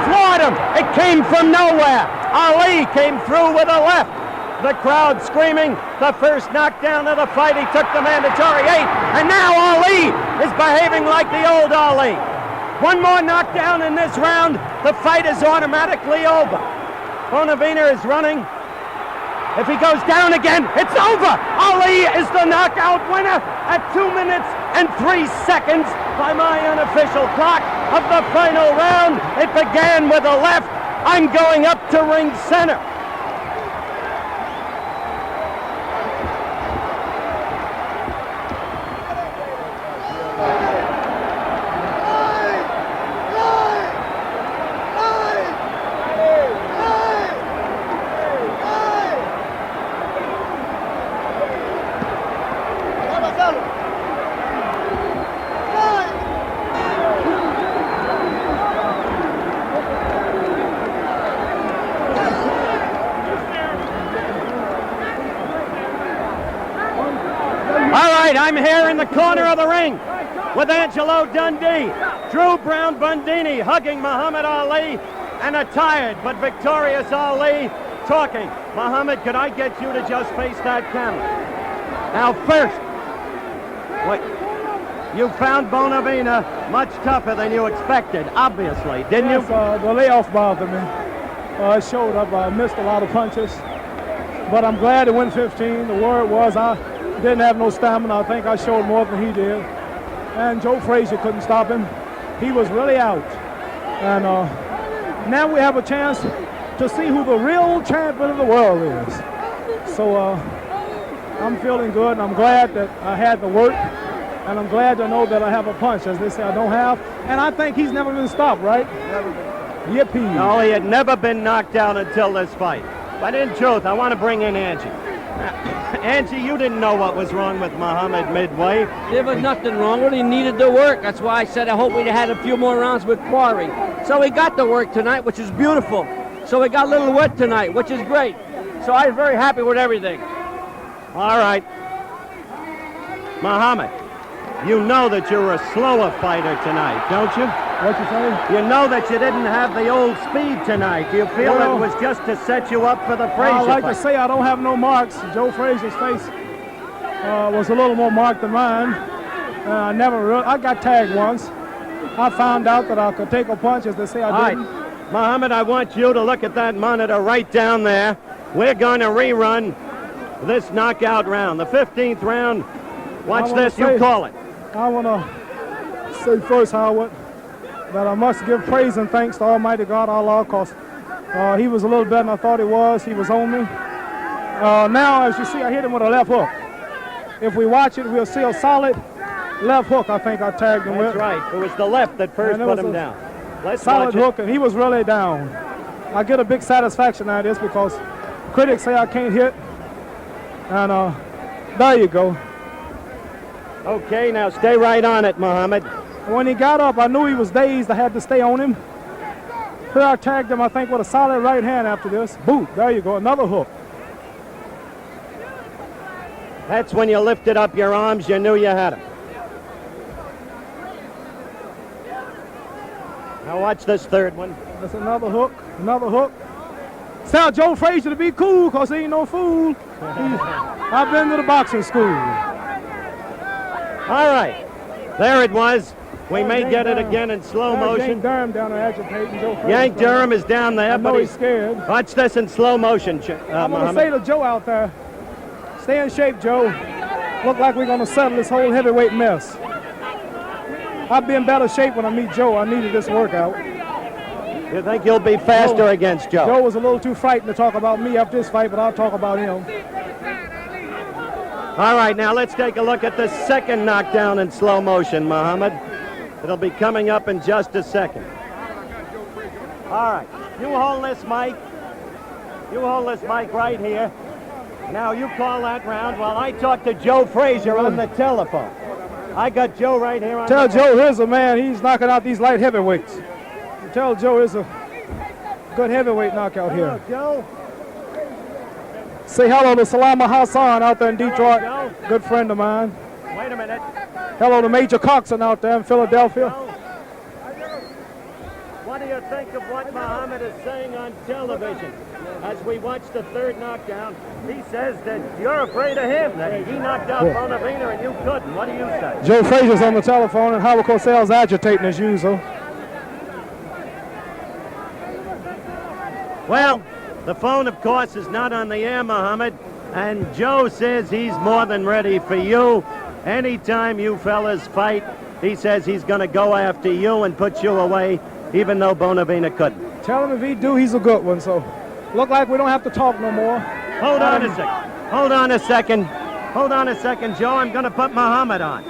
A: floored him. It came from nowhere. Ali came through with a left. The crowd screaming. The first knockdown of the fight. He took the mandatory 8. And now Ali is behaving like the old Ali. One more knockdown in this round, the fight is automatically over. Bonavena is running. If he goes down again, it's over. Ali is the knockout winner at 2 minutes and 3 seconds by my unofficial clock of the final round. It began with a left. I'm going up to ring center. I'm here in the corner of the ring with Angelo Dundee, Drew Brown Bundini hugging Muhammad Ali, and a tired but victorious Ali talking. Muhammad, could I get you to just face that camera? Now first, wait, you found Bonavena much tougher than you expected, obviously, didn't you?
E: The layoff bothered me. It showed up. I missed a lot of punches, but I'm glad it went 15. The word was I didn't have no stamina. I think I showed more than he did. And Joe Frazier couldn't stop him. He was really out. And now we have a chance to see who the real champion of the world is. So I'm feeling good, and I'm glad that I had the work. And I'm glad to know that I have a punch, as they say I don't have. And I think he's never been stopped, right? Never been. Yippee.
A: No, he had never been knocked down until this fight. But in truth, I want to bring in Angie. Angie, you didn't know what was wrong with Muhammad midway.
F: There was nothing wrong with him. He needed the work. That's why I said I hope we'd had a few more rounds with Quarry. So he got the work tonight, which is beautiful. So he got a little wet tonight, which is great. So I'm very happy with everything.
A: All right. Muhammad, you know that you're a slower fighter tonight, don't you?
E: What you say?
A: You know that you didn't have the old speed tonight. Do you feel it was just to set you up for the Frazier
E: I like
A: fight?
E: to say I don't have no marks. Joe Frazier's face was a little more marked than mine. I got tagged once. I found out that I could take a punch, as they say I didn't.
A: All right. Muhammad, I want you to look at that monitor right down there. We're going to rerun this knockout round, the 15th round. Watch this, you call it.
E: I want to say first, Howard, that I must give praise and thanks to Almighty God, Allah, because he was a little better than I thought he was. He was on me. Now, as you see, I hit him with a left hook. If we watch it, we'll see a solid left hook, I think I tagged him with.
A: That's right. It was the left that first put him down. Let's
E: solid hook, and he was really down. I get a big satisfaction out of this because critics say I can't hit. And there you go.
A: Okay, now stay right on it, Muhammad.
E: When he got up, I knew he was dazed. I had to stay on him. Here I tagged him, I think, with a solid right hand after this. Boot, there you go, another hook.
A: That's when you lifted up your arms, you knew you had him. Now watch this third one.
E: That's another hook, another hook. Tell Joe Frazier to be cool, because he ain't no fool. I've been to the boxing school.
A: All right, there it was. We may get it again in slow motion.
E: Yank Durham down there agitating Joe Frazier.
A: Yank Durham is down there,
E: but he's scared.
A: Watch this in slow motion,
E: I'm going to say to Joe out there, stay in shape, Joe. Look like we're going to settle this whole heavyweight mess. I'll be in better shape when I meet Joe. I needed this workout.
A: You think you'll be faster against Joe?
E: Joe was a little too frightened to talk about me after this fight, but I'll talk about him.
A: All right, now let's take a look at the second knockdown in slow motion, Muhammad. It'll be coming up in just a second. All right, you hold this mic. You hold this mic right here. Now you call that round while I talk to Joe Frazier on the telephone. I got Joe right here on
E: Tell
A: the
E: Joe here's a man, he's knocking out these light heavyweights. Tell Joe here's a good heavyweight knockout here.
A: Joe.
E: Say hello to Salama Hassan out there in Detroit. Good friend of mine.
A: Wait a minute.
E: Hello to Major Coxon out there in Philadelphia.
A: What do you think of what Muhammad is saying on television? As we watch the third knockdown, he says that you're afraid of him, that he knocked out Bonavena and you couldn't. What do you say?
E: Joe Frazier's on the telephone and Howard Cosell's agitating as usual.
A: Well, the phone, of course, is not on the air, Muhammad, and Joe says he's more than ready for you. Anytime you fellas fight, he says he's going to go after you and put you away, even though Bonavena couldn't.
E: Tell him if he do, he's a good one. So, look like we don't have to talk no more.
A: Hold on a second. Hold on a second. Hold on a second, Joe. I'm going to put Muhammad on.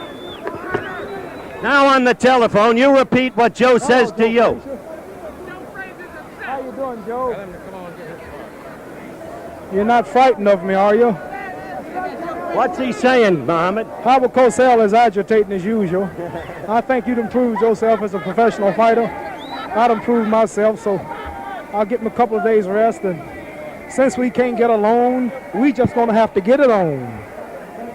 A: Now on the telephone, you repeat what Joe says to you.
E: How you doing, Joe? You're not frightened of me, are you?
A: What's he saying, Muhammad?
E: Howard Cosell is agitating as usual. I think you'd improved yourself as a professional fighter. I'd improved myself, so I'll get him a couple of days rest. And since we can't get along, we just gonna have to get it on.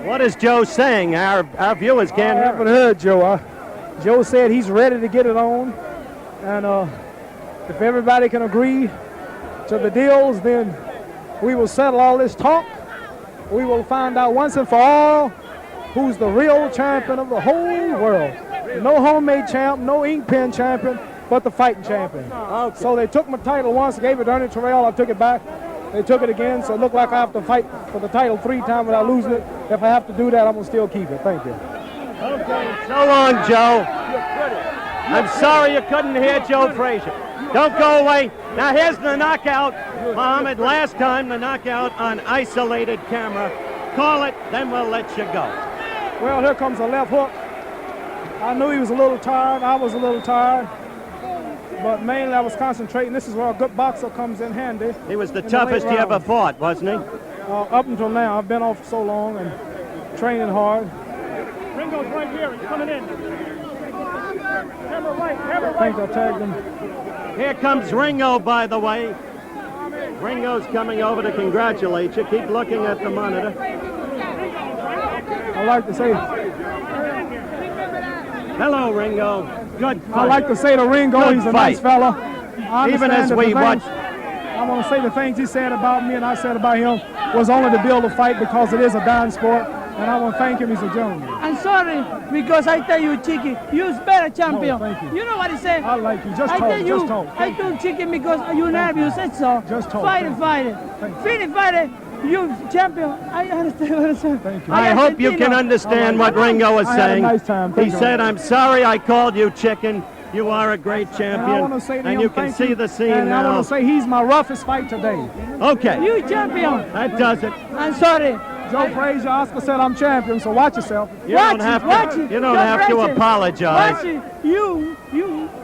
A: What is Joe saying? Our viewers can't
E: I haven't heard Joe. Joe said he's ready to get it on, and if everybody can agree to the deals, then we will settle all this talk. We will find out once and for all who's the real champion of the whole world. No homemade champ, no ink pen champion, but the fighting champion.
A: Okay.
E: So they took my title once, gave it to Ernie Terrell, I took it back. They took it again, so it looked like I have to fight for the title 3 times without losing it. If I have to do that, I'm going to still keep it. Thank you.
A: Okay, so long, Joe. I'm sorry you couldn't hear Joe Frazier. Don't go away. Now here's the knockout. Muhammad, last time the knockout on isolated camera. Call it, then we'll let you go.
E: Well, here comes a left hook. I knew he was a little tired. I was a little tired. But mainly I was concentrating. This is where a good boxer comes in handy.
A: He was the toughest you ever fought, wasn't he?
E: Up until now. I've been off so long and training hard. Ringo's right here. He's coming in. Camera right. I think I tagged him.
A: Here comes Ringo, by the way. Ringo's coming over to congratulate you. Keep looking at the monitor.
E: I like to say,
A: hello, Ringo. Good fight.
E: I like to say to Ringo,
A: Good
E: he's a
A: fight.
E: nice fella.
A: Even as we watch.
E: I want to say the things he said about me and I said about him was only to build a fight because it is a dying sport. And I want to thank him. He's a gentleman.
G: I'm sorry because I tell you, Chicky, you're better champion.
E: No, thank you.
G: You know what he said?
E: I like you. Just
G: I
E: talk.
G: tell you,
E: Just talk.
G: I told Chicky because you're nervous. That's all.
E: Just talk.
G: Fight it. Fight it. You champion. I understand what I'm saying.
E: Thank you.
A: I hope you can understand what Ringo is
E: I had a
A: saying.
E: nice time.
A: He
E: Thank you.
A: said, I'm sorry I called you chicken. You are a great champion.
E: And I want to say to him,
A: you can
E: thank
A: see
E: you.
A: the scene
E: and
A: now.
E: I want to say he's my roughest fight today.
A: Okay.
G: You champion.
A: That does it.
G: I'm sorry.
E: Joe Frazier, Oscar said I'm champion, so watch yourself.
A: You don't have to apologize.
G: Watch it. You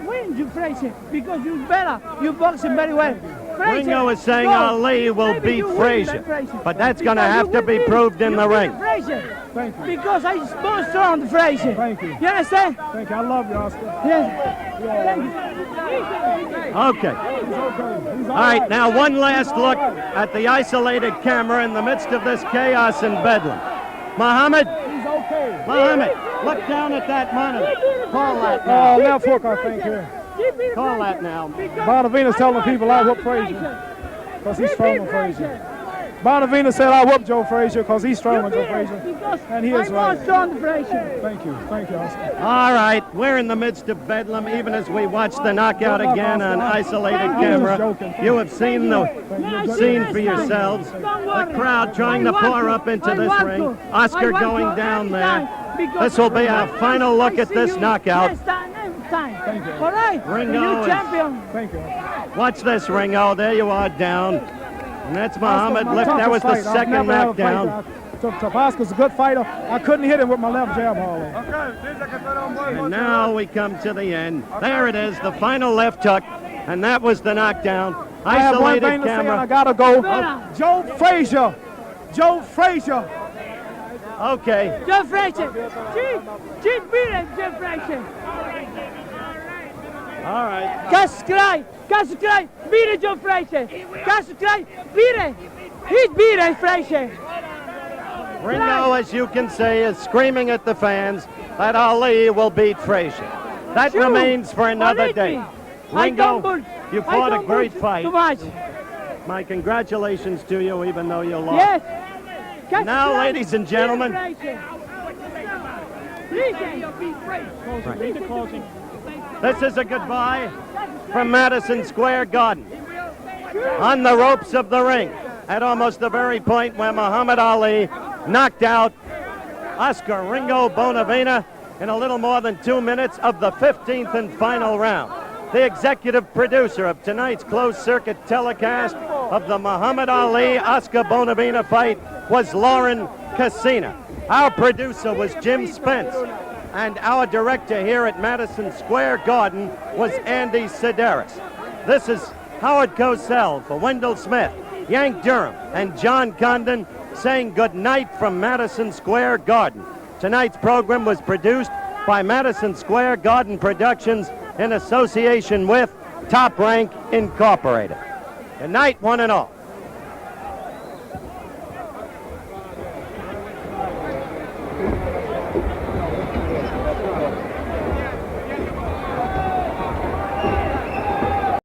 G: win, you Frazier, because you're better. You boxing very well. Frazier,
A: Ringo is saying
G: go.
A: Ali will
G: Maybe
A: beat
G: you win,
A: Frazier, but that's going to have to be proved in the ring.
G: Frazier.
E: Thank you.
G: Because I both strong, Frazier.
E: Thank you.
G: You understand?
E: Thank you. I love you, Oscar.
G: Yes. Thank you.
A: Okay.
E: He's okay. He's
A: All right, now one last look at the isolated camera in the midst of this chaos and bedlam. Muhammad,
E: He's okay.
A: Muhammad, look down at that monitor. Call that now.
E: Left hook, I think, here.
A: Call that now.
E: Bonavena's telling people I whooped Frazier because he's stronger than Frazier. Bonavena said I whooped Joe Frazier because he's stronger than Joe Frazier. And he is right. Thank you. Thank you, Oscar.
A: All right, we're in the midst of bedlam, even as we watch the knockout again on isolated camera. You have seen the scene for yourselves. The crowd trying to pour up into this ring. Oscar going down there. This will be our final look at this knockout.
G: Thank you. All right,
A: Ringo
G: you champion.
E: Thank you.
A: Watch this, Ringo. There you are down. And that's Muhammad. That was the second knockdown.
E: Oscar's a good fighter. I couldn't hit him with my left jab hardly.
A: And now we come to the end. There it is, the final left hook. And that was the knockdown.
E: I have one
A: Isolated
E: thing to say, and I
A: camera.
E: gotta go. Joe Frazier. Joe Frazier.
A: Okay.
G: Joe Frazier. Chief beat him, Joe Frazier.
A: All right.
G: Cascrai, beat it, Joe Frazier. Cascrai, beat it. He beat it, Frazier.
A: Ringo, as you can see, is screaming at the fans that Ali will beat Frazier. That remains for another day. Ringo, you fought a great fight.
G: Too much.
A: My congratulations to you, even though you lost.
G: Yes.
A: Now, ladies and gentlemen, this is a goodbye from Madison Square Garden. on the ropes of the ring at almost the very point where Muhammad Ali knocked out Oscar Bonavena in a little more than 2 minutes of the 15th and final round. The executive producer of tonight's closed-circuit telecast of the Muhammad Ali-Oscar Bonavena fight was Lauren Cassina. Our producer was Jim Spence. And our director here at Madison Square Garden was Andy Sedaris. This is Howard Cosell for Wendell Smith, Yank Durham, and John Condon saying good night from Madison Square Garden. Tonight's program was produced by Madison Square Garden Productions in association with Top Rank Incorporated. Good night, one and all.